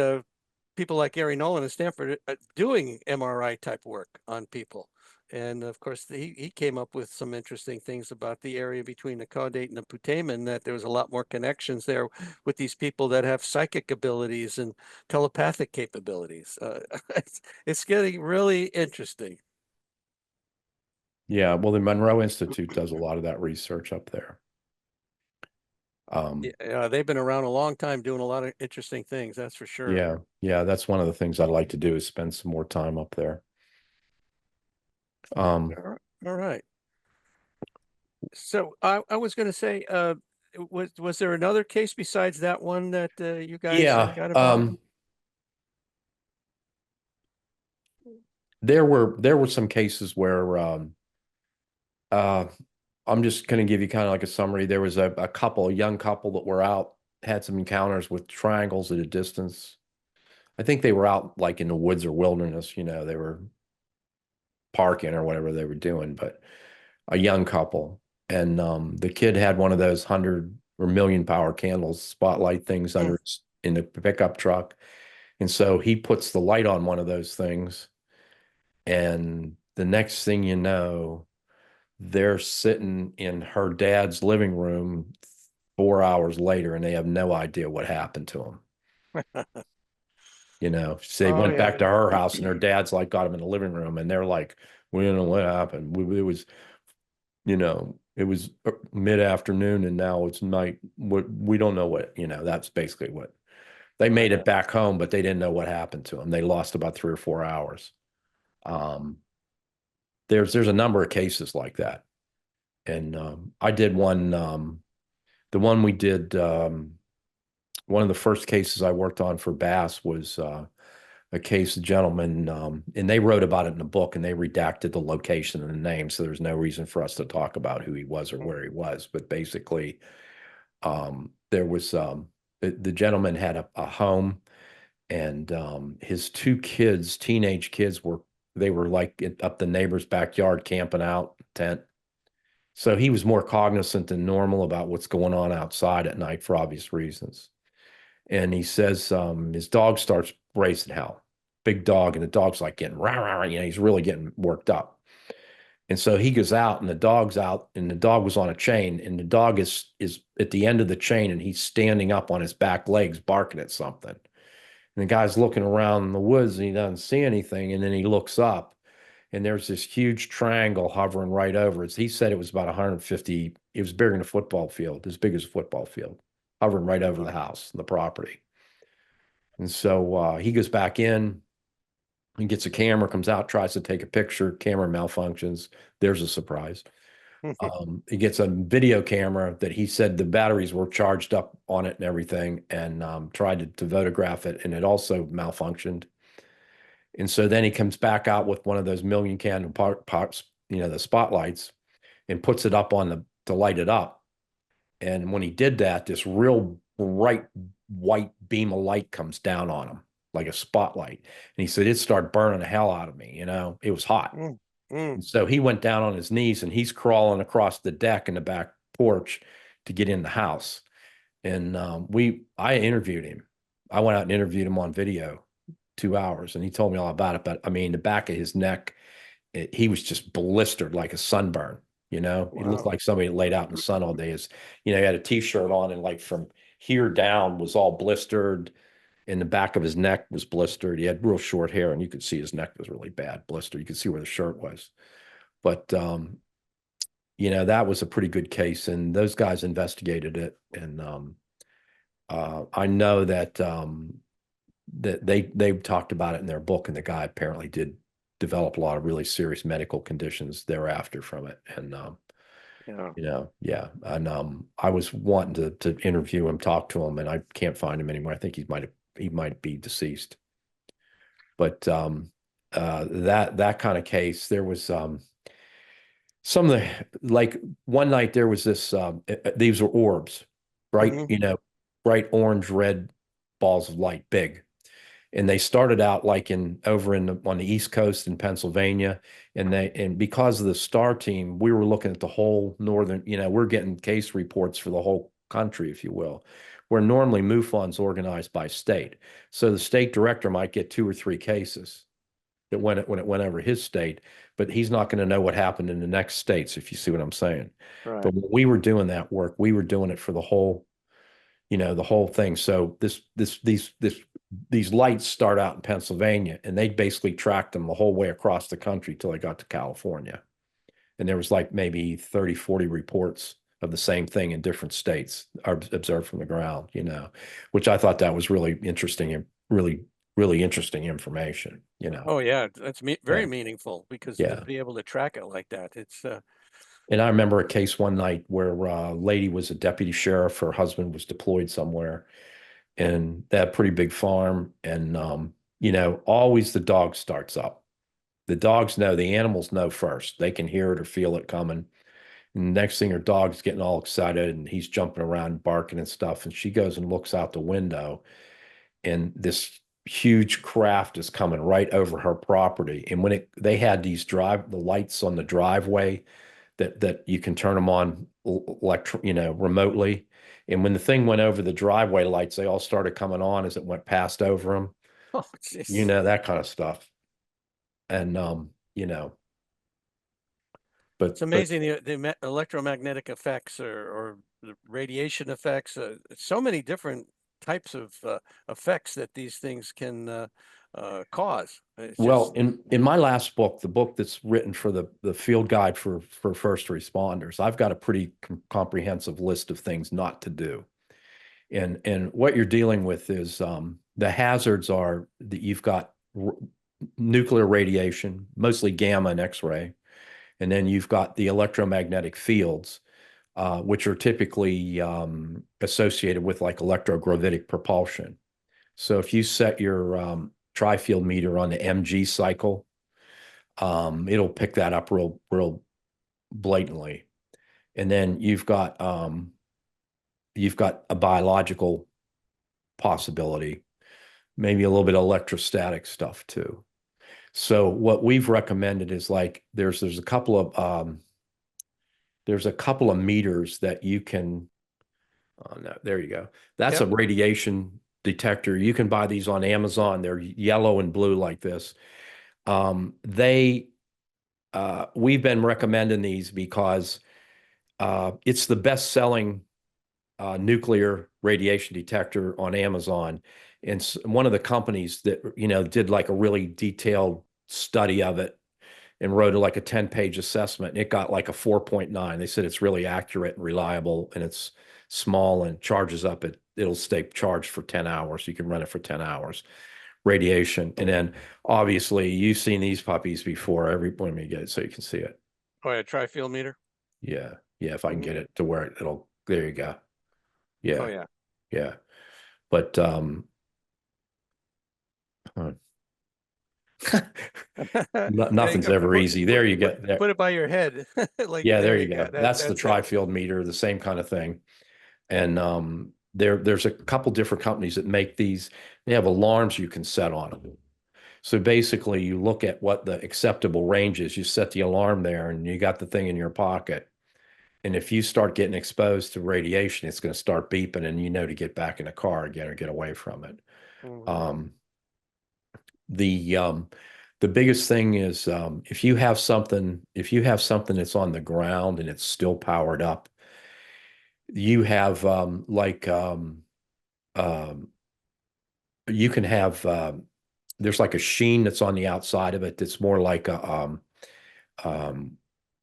people like Gary Nolan at Stanford doing MRI type work on people. And of course, he came up with some interesting things about the area between the caudate and the putamen, that there was a lot more connections there with these people that have psychic abilities and telepathic capabilities. It's getting really interesting. Yeah, well, the Monroe Institute does a lot of that research up there. Um, Yeah, they've been around a long time doing a lot of interesting things, that's for sure. yeah, yeah, that's one of the things I'd like to do is spend some more time up there. Um, All right. So I was going to say, was there another case besides that one that you guys yeah, got involved? there were some cases where uh, I'm just going to give you kind of like a summary. There was a young couple that were out, had some encounters with triangles at a distance. I think they were out like in the woods or wilderness, you know, they were parking or whatever they were doing, but a young couple. And the kid had one of those 100 or million power candles, spotlight things Hmm. in the pickup truck. And so he puts the light on one of those things. And the next thing you know, they're sitting in her dad's living room 4 hours later, and they have no idea what happened to them. So they Oh went yeah. back to her house, and her dad's like got them in the living room, and they're like, we don't know what happened. It was mid-afternoon, and now it's night. We don't know that's basically what they Oh made yeah. it back home, but they didn't know what happened to them. They lost about 3 or 4 hours. Um, there's a number of cases like that. And I did one, the one we did, one of the first cases I worked on for BAASS was a case, a gentleman, and they wrote about it in the book, and they redacted the location and the name. So there's no reason for us to talk about who he was or where he was. But basically, there was the gentleman had a home, and his two kids, teenage kids, they were like up the neighbor's backyard camping out tent. So he was more cognizant than normal about what's going on outside at night for obvious reasons. And he says his dog starts raising hell, big dog, and the dog's like getting rah rah, he's really getting worked up. And so he goes out, and the dog's out, and the dog was on a chain, and the dog is at the end of the chain, and he's standing up on his back legs barking at something. And the guy's looking around in the woods, and he doesn't see anything, and then he looks up, and there's this huge triangle hovering right over it. He said it was about 150. It was bigger than a football field, as big as a football field, hovering right over the house and the property. And so he goes back in and gets a camera, comes out, tries to take a picture. Camera malfunctions. There's a surprise. He gets a video camera that he said the batteries were charged up on it and everything, and tried to photograph it, and it also malfunctioned. And so then he comes back out with one of those million candle pots, the spotlights, and puts it up on to light it up. And when he did that, this real bright white beam of light comes down on him like a spotlight. And he said it started burning the hell out of me. It was hot. Mm, mm. And so he went down on his knees, and he's crawling across the deck in the back porch to get in the house. And I interviewed him. I went out and interviewed him on video, 2 hours, and he told me all about it. But I mean, the back of his neck, he was just blistered like a sunburn. He looked Wow. like somebody laid out in the sun all day. He had a t-shirt on, and like from here down was all blistered, and the back of his neck was blistered. He had real short hair, and you could see his neck was really bad blistered. You could see where the shirt was. But that was a pretty good case, and those guys investigated it. And I know that they talked about it in their book, and the guy apparently did develop a lot of really serious medical conditions thereafter from it. And Yeah. yeah. And I was wanting to interview him, talk to him, and I can't find him anymore. I think he might be deceased. But that kind of case, there was some of the, like, one night there was this these were orbs, bright, Mhm. bright orange red balls of light, big. And they started out like over on the East Coast in Pennsylvania, and because of the STAR team, we were looking at the whole northern. We're getting case reports for the whole country, if you will, where normally MUFON's organized by state. So the state director might get 2 or 3 cases that when it went over his state, but he's not going to know what happened in the next states, if you see what I'm saying. Right. But when we were doing that work, we were doing it for the whole thing. So these lights start out in Pennsylvania, and they basically tracked them the whole way across the country till they got to California. And there was like maybe 30, 40 reports of the same thing in different states observed from the ground, which I thought that was really interesting and really, really interesting information. Oh yeah, that's very Yeah. meaningful because to Yeah. be able to track it like that, it's And I remember a case one night where a lady was a deputy sheriff. Her husband was deployed somewhere, and they had a pretty big farm. And, always the dog starts up. The dogs know, the animals know first. They can hear it or feel it coming. And the next thing, her dog's getting all excited, and he's jumping around, barking and stuff. And she goes and looks out the window, and this huge craft is coming right over her property. And they had the lights on the driveway that you can turn them on remotely. And when the thing went over the driveway lights, they all started coming on as it went past over them. oh jeez. That kind of stuff. And, but, It's amazing the electromagnetic effects or the radiation effects. So many different types of effects that these things can cause. It's well, just in my last book, the book that's written for the field guide for first responders, I've got a pretty comprehensive list of things not to do. And what you're dealing with is the hazards are that you've got nuclear radiation, mostly gamma and X-ray, and then you've got the electromagnetic fields, which are typically associated with like electrogravitic propulsion. So if you set your tri-field meter on the MG cycle, it'll pick that up real blatantly. And then you've got a biological possibility, maybe a little bit of electrostatic stuff too. So what we've recommended is like there's a couple of meters that you can. Oh no, there you go. That's yep. a radiation detector. You can buy these on Amazon. They're yellow and blue like this. We've been recommending these because it's the best-selling nuclear radiation detector on Amazon. And one of the companies that, did like a really detailed study of it and wrote like a 10-page assessment. And it got like a 4.9. They said it's really accurate and reliable, and it's small and charges up. It'll stay charged for 10 hours. You can run it for 10 hours. Radiation. And then obviously you've seen these puppies before. Let me get it so you can see it. Oh yeah, tri-field meter. Yeah. Yeah. If I can get it to where there you go. Yeah. Oh yeah. Yeah. But nothing's ever easy. There you go. Put it by your head. Like Yeah, there there you you go. go. That's the That's it. tri-field meter, the same kind of thing. And there's a couple different companies that make these. They have alarms you can set on them. So basically, you look at what the acceptable range is. You set the alarm there, and you got the thing in your pocket. And if you start getting exposed to radiation, it's going to start beeping, and to get back in the car again or get away from it. Mhm. The biggest thing is if you have something that's on the ground and it's still powered up, you have you can have there's like a sheen that's on the outside of it that's more like um,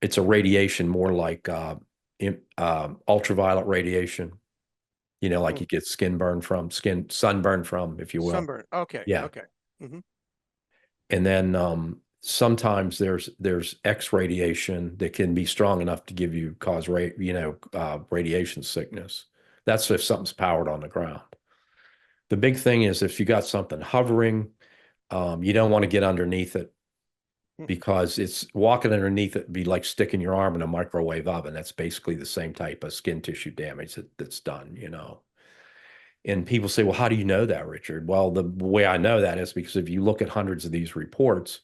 it's a radiation more like ultraviolet radiation, like Mm. you get sunburn from, if you will. Sunburn. Okay. Yeah. Okay. Hmm. And then sometimes there's X radiation that can be strong enough to cause radiation sickness. That's if something's powered on the ground. The big thing is if you got something hovering, you don't want to get underneath it because it's walking underneath it would be like sticking your arm in a microwave oven. That's basically the same type of skin tissue damage that's done. And people say, well, how do you know that, Richard? Well, the way I know that is because if you look at hundreds of these reports,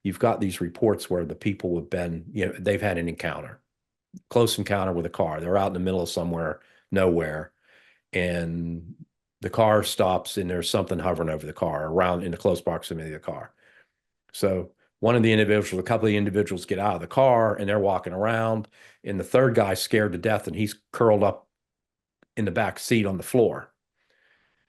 you've got these reports where the people have been, they've had an close encounter with a car. They're out in the middle of somewhere, nowhere, and the car stops and there's something hovering over the car around in the close proximity of the car. So a couple of the individuals get out of the car and they're walking around, and the third guy's scared to death and he's curled up in the back seat on the floor.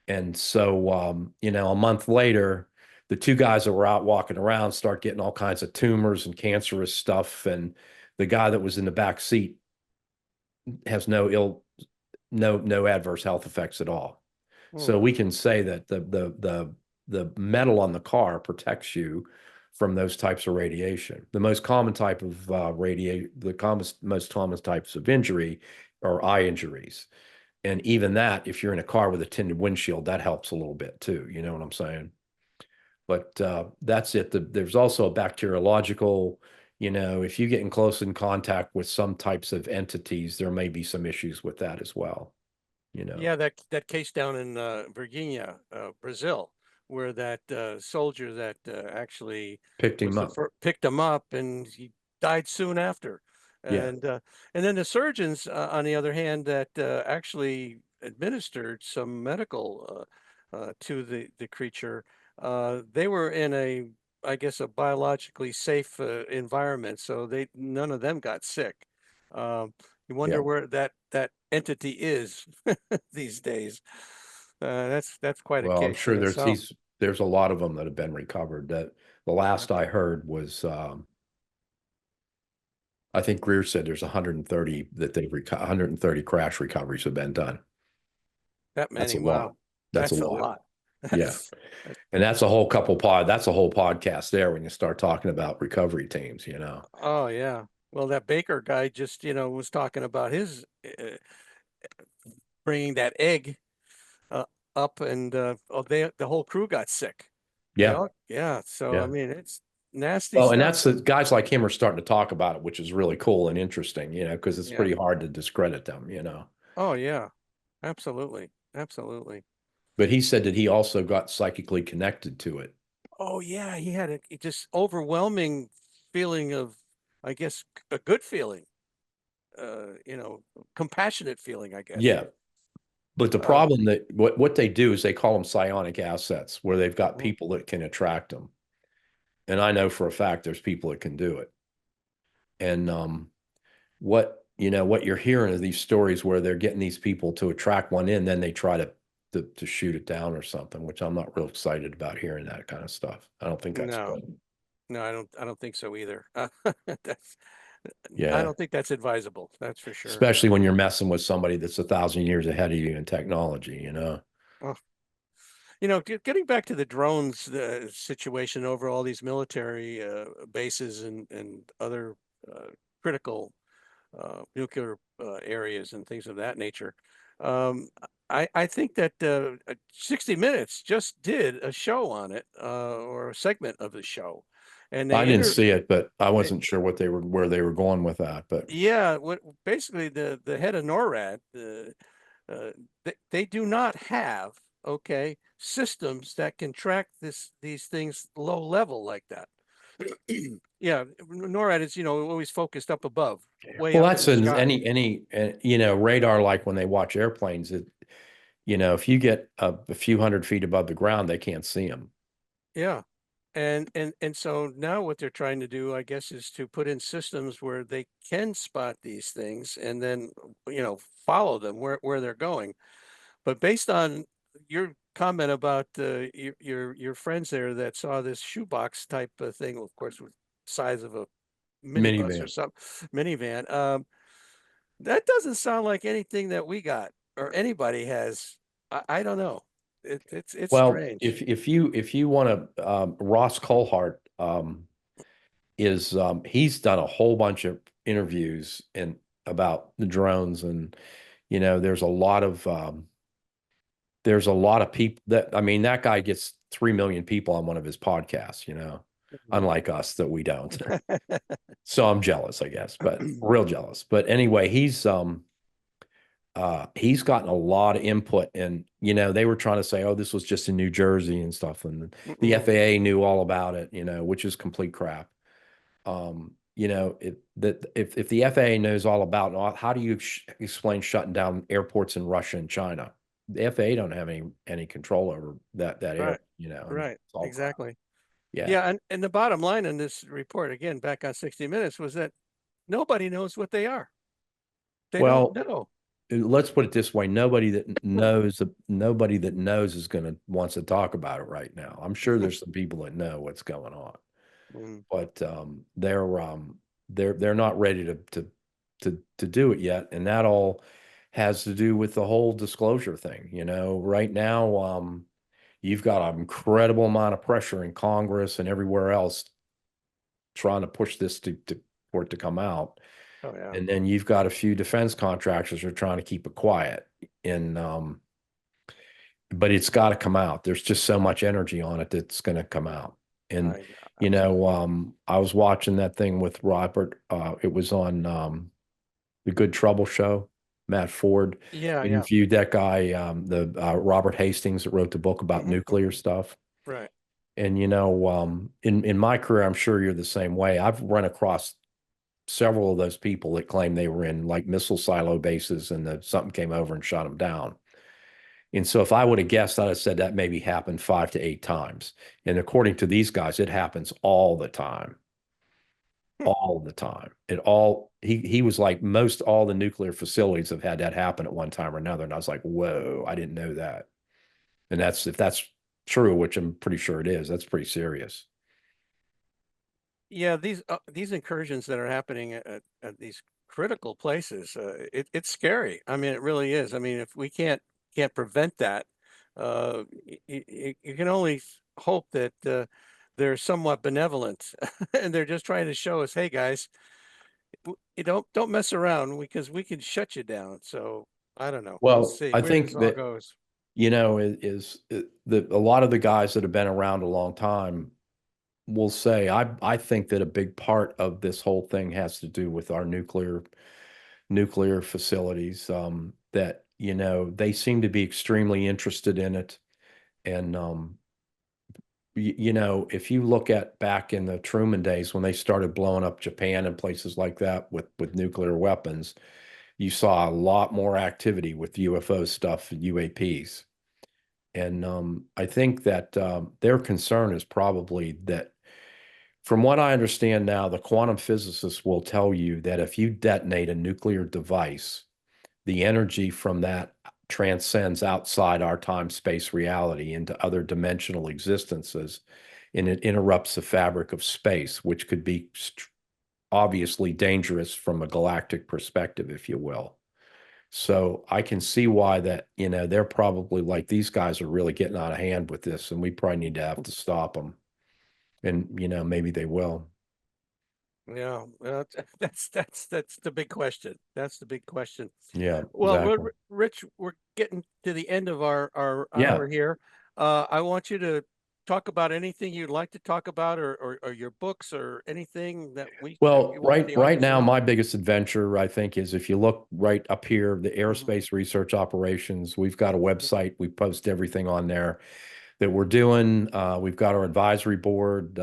And so, a month later, the two guys that were out walking around start getting all kinds of tumors and cancerous stuff. And the guy that was in the back seat has no adverse health effects at all. So we can say that the metal on the car protects you from those types of radiation. The most common type of most common types of injury are eye injuries. And even that, if you're in a car with a tinted windshield, that helps a little bit too. You know what I'm saying? But that's it. There's also a bacteriological, if you get in close in contact with some types of entities, there may be some issues with that as well. Yeah, that case down in Virginia, Brazil, where that soldier that actually Picked him up. picked him up, and he died soon after. Yeah. And then the surgeons, on the other hand, that actually administered some medical to the creature, they were in a I guess, a biologically safe environment, so none of them got sick. You Yeah. wonder where that entity is these days. That's quite a Well, I'm case in sure itself. there's a lot of them that have been recovered. That the Yeah. last I heard was I think Greer said there's 130 that 130 crash recoveries have been done. That That's a many, lot. wow. That's a That's a lot. lot. Yeah. That's And that's a whole podcast there when you start talking about recovery teams, you know. oh yeah. Well, that Baker guy just, was talking about his bringing that egg uh, up, and the whole crew got sick. Yeah. Yeah. So I Yeah. mean, it's nasty Well, and stuff. that's the guys like him are starting to talk about it, which is really cool and interesting, you know, because it's Yeah. pretty hard to discredit them, you know. Oh yeah. Absolutely. Absolutely. But he said that he also got psychically connected to it. Oh yeah, he had a just overwhelming feeling of, I guess, a good feeling, compassionate feeling, I guess. Yeah. But the Uh, problem that what they do is they call them psionic assets, where they've got mhm. people that can attract them. And I know for a fact there's people that can do it. And what you're hearing is these stories where they're getting these people to attract one in, then they try to shoot it down or something, which I'm not real excited about hearing that kind of stuff. I don't think that's No, good. no, I don't think so either. That's, I Yeah. don't think that's advisable. That's for sure. Especially when you're messing with somebody that's 1,000 years ahead of you in technology, you know. Oh, getting back to the drones situation over all these military bases and other critical nuclear areas and things of that nature. Um, I think that 60 Minutes just did a show on it, or a segment of the show, and I they didn't inter see it, but I they, wasn't sure where they were going with that. But yeah, what basically the head of NORAD, they do not have, okay, systems that can track these things low level like that. Yeah, NORAD is, always focused up above, way well, up in that's the in sky. any radar, like when they watch airplanes, if you get a few hundred feet above the ground, they can't see them. Yeah. And so now what they're trying to do, I guess, is to put in systems where they can spot these things and then, follow them where they're going. But based on your comment about your friends there that saw this shoebox type of thing, of course, with size of a minibus or Minivan. some minivan, that doesn't sound like anything that we got or anybody has. I don't know. It's Well, strange. if you want to, Ross Coulthart is he's done a whole bunch of interviews and about the drones, and there's a lot of people that I mean that guy gets 3 million people on one of his podcasts, unlike us that we don't. So I'm jealous, I guess, but real jealous. But anyway, he's gotten a lot of input, and they were trying to say, oh, this was just in New Jersey and stuff, and the Mm-mm. FAA knew all about it, which is complete crap. If the FAA knows all about it, how do you explain shutting down airports in Russia and China? The FAA don't have any control over that air, Right. and Right. it's all crap. Exactly. Yeah. Yeah, and the bottom line in this report, again, back on 60 Minutes, was that nobody knows what they are. They don't Well, know. let's put it this way: nobody that knows is going to wants to talk about it right now. I'm sure there's some people that know what's going on, Mm, but they're not ready to do it yet, and that all has to do with the whole disclosure thing. Right now, you've got an incredible amount of pressure in Congress and everywhere else trying to push this for it to come out. oh yeah. And then you've got a few defense contractors who are trying to keep it quiet. And but it's got to come out. There's just so much energy on it that's going to come out. And I absolutely. I was watching that thing with Robert. It was on the Good Trouble show. Matt Ford Yeah, yeah. interviewed that guy, the Robert Hastings that wrote the book about Hmm. nuclear stuff. Right. And in my career, I'm sure you're the same way. I've run across several of those people that claim they were in like missile silo bases and that something came over and shot them down. And so if I would have guessed, I'd have said that maybe happened 5 to 8 times. And according to these guys, it happens all the time, Hmm. all the time. He was like, most all the nuclear facilities have had that happen at one time or another. And I was like, whoa, I didn't know that. And if that's true, which I'm pretty sure it is, that's pretty serious. Yeah, these incursions that are happening at these critical places, it's scary. I mean, it really is. I mean, if we can't prevent that, you can only hope that they're somewhat benevolent, and they're just trying to show us, hey guys, you don't mess around because we can shut you down. So I don't know. We'll Well, see I where this think all that, goes. a lot of the guys that have been around a long time will say, I think that a big part of this whole thing has to do with our nuclear facilities, that, they seem to be extremely interested in it. And, if you look at back in the Truman days when they started blowing up Japan and places like that with nuclear weapons, you saw a lot more activity with UFO stuff and UAPs. And I think that their concern is probably that, from what I understand now, the quantum physicists will tell you that if you detonate a nuclear device, the energy from that transcends outside our time-space reality into other dimensional existences, and it interrupts the fabric of space, which could be obviously dangerous from a galactic perspective, if you will. So I can see why that, they're probably like, these guys are really getting out of hand with this, and we probably need to have to stop them. And, maybe they will. Yeah, well, that's the big question. That's the big question. Yeah, Well, exactly. Rich, we're getting to the end of our Yeah. hour here. I want you to talk about anything you'd like to talk about, or your books, or anything that Well, you want right the right audience to now, know. my biggest adventure, I think, is if you look right up here, the Mhm. aerospace research operations. We've got a website. We post everything on there that we're doing. We've got our advisory board,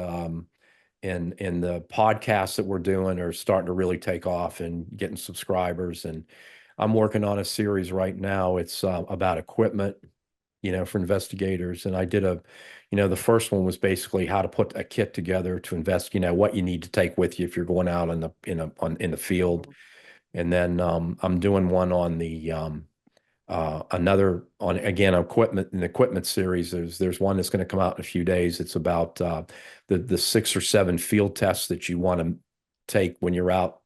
and the podcasts that we're doing are starting to really take off and getting subscribers. And I'm working on a series right now. It's about equipment, for investigators. And I did the first one was basically how to put a kit together to invest, what you need to take with you if you're going out in the field. Mhm. And then I'm doing one on another on again equipment, an equipment series. There's one that's going to come out in a few days. It's about the 6 or 7 field tests that you want to take when you're out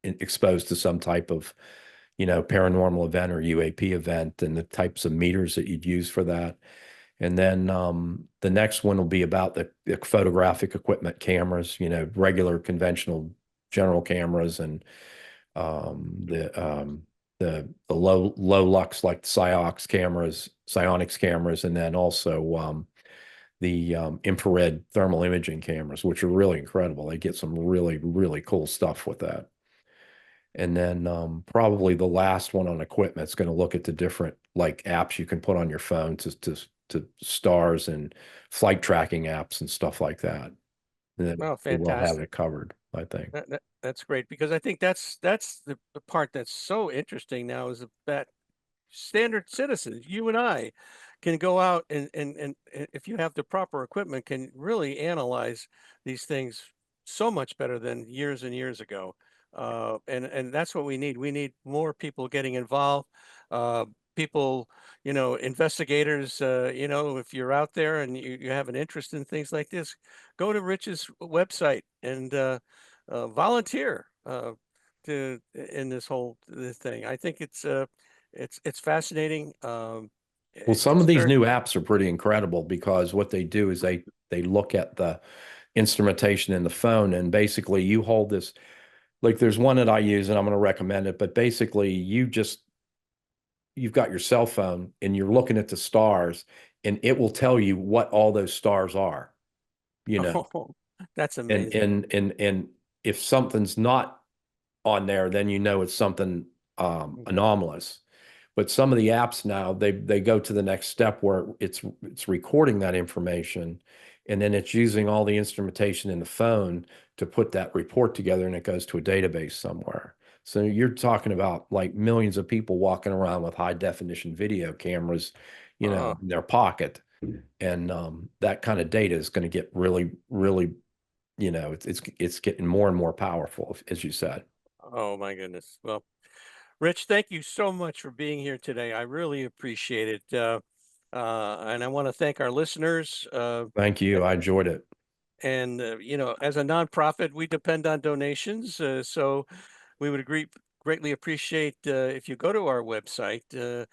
exposed to some type of paranormal event or UAP event, and the types of meters that you'd use for that. And then the next one will be about the photographic equipment cameras, regular conventional general cameras, and the low lux like psionics cameras, and then also the infrared thermal imaging cameras, which are really incredible. They get some really, really cool stuff with that. And then probably the last one on equipment is going to look at the different like apps you can put on your phone to stars and flight tracking apps and stuff like that. And then Oh, we'll have fantastic. it covered, I think. That's great, because I think that's the part that's so interesting now, is that standard citizens, you and I, can go out and if you have the proper equipment, can really analyze these things so much better than years and years ago. And that's what we need. We need more people getting involved. Uh, People, investigators. If you're out there and you have an interest in things like this, go to Rich's website and volunteer to in this thing. I think it's fascinating. Well, some of It's these very. new apps are pretty incredible because what they do is they look at the instrumentation in the phone, and basically you hold this, like there's one that I use and I'm going to recommend it, but basically you've got your cell phone and you're looking at the stars, and it will tell you what all those stars are, you know. Oh, that's And amazing. and if something's not on there, then it's something anomalous. But some of the apps now, they go to the next step where it's recording that information, and then it's using all the instrumentation in the phone to put that report together, and it goes to a database somewhere. So you're talking about like millions of people walking around with high definition video cameras, you know, in their pocket. And that kind of data is going to get really, really, you know, it's getting more and more powerful, as you said. Oh my goodness. Well, Rich, thank you so much for being here today. I really appreciate it. And I want to thank our listeners. Thank you. I enjoyed it. And, you know, as a nonprofit, we depend on donations. So we would greatly appreciate if you go to our website,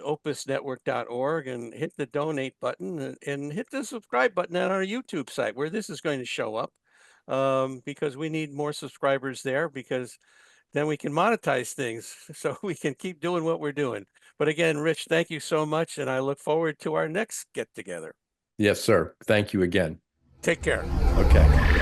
opusnetwork.org, and hit the donate button and hit the subscribe button on our YouTube site where this is going to show up, because we need more subscribers there, because then we can monetize things so we can keep doing what we're doing. But again, Rich, thank you so much. And I look forward to our next get together. Yes, sir. Thank you again. Take care. Okay.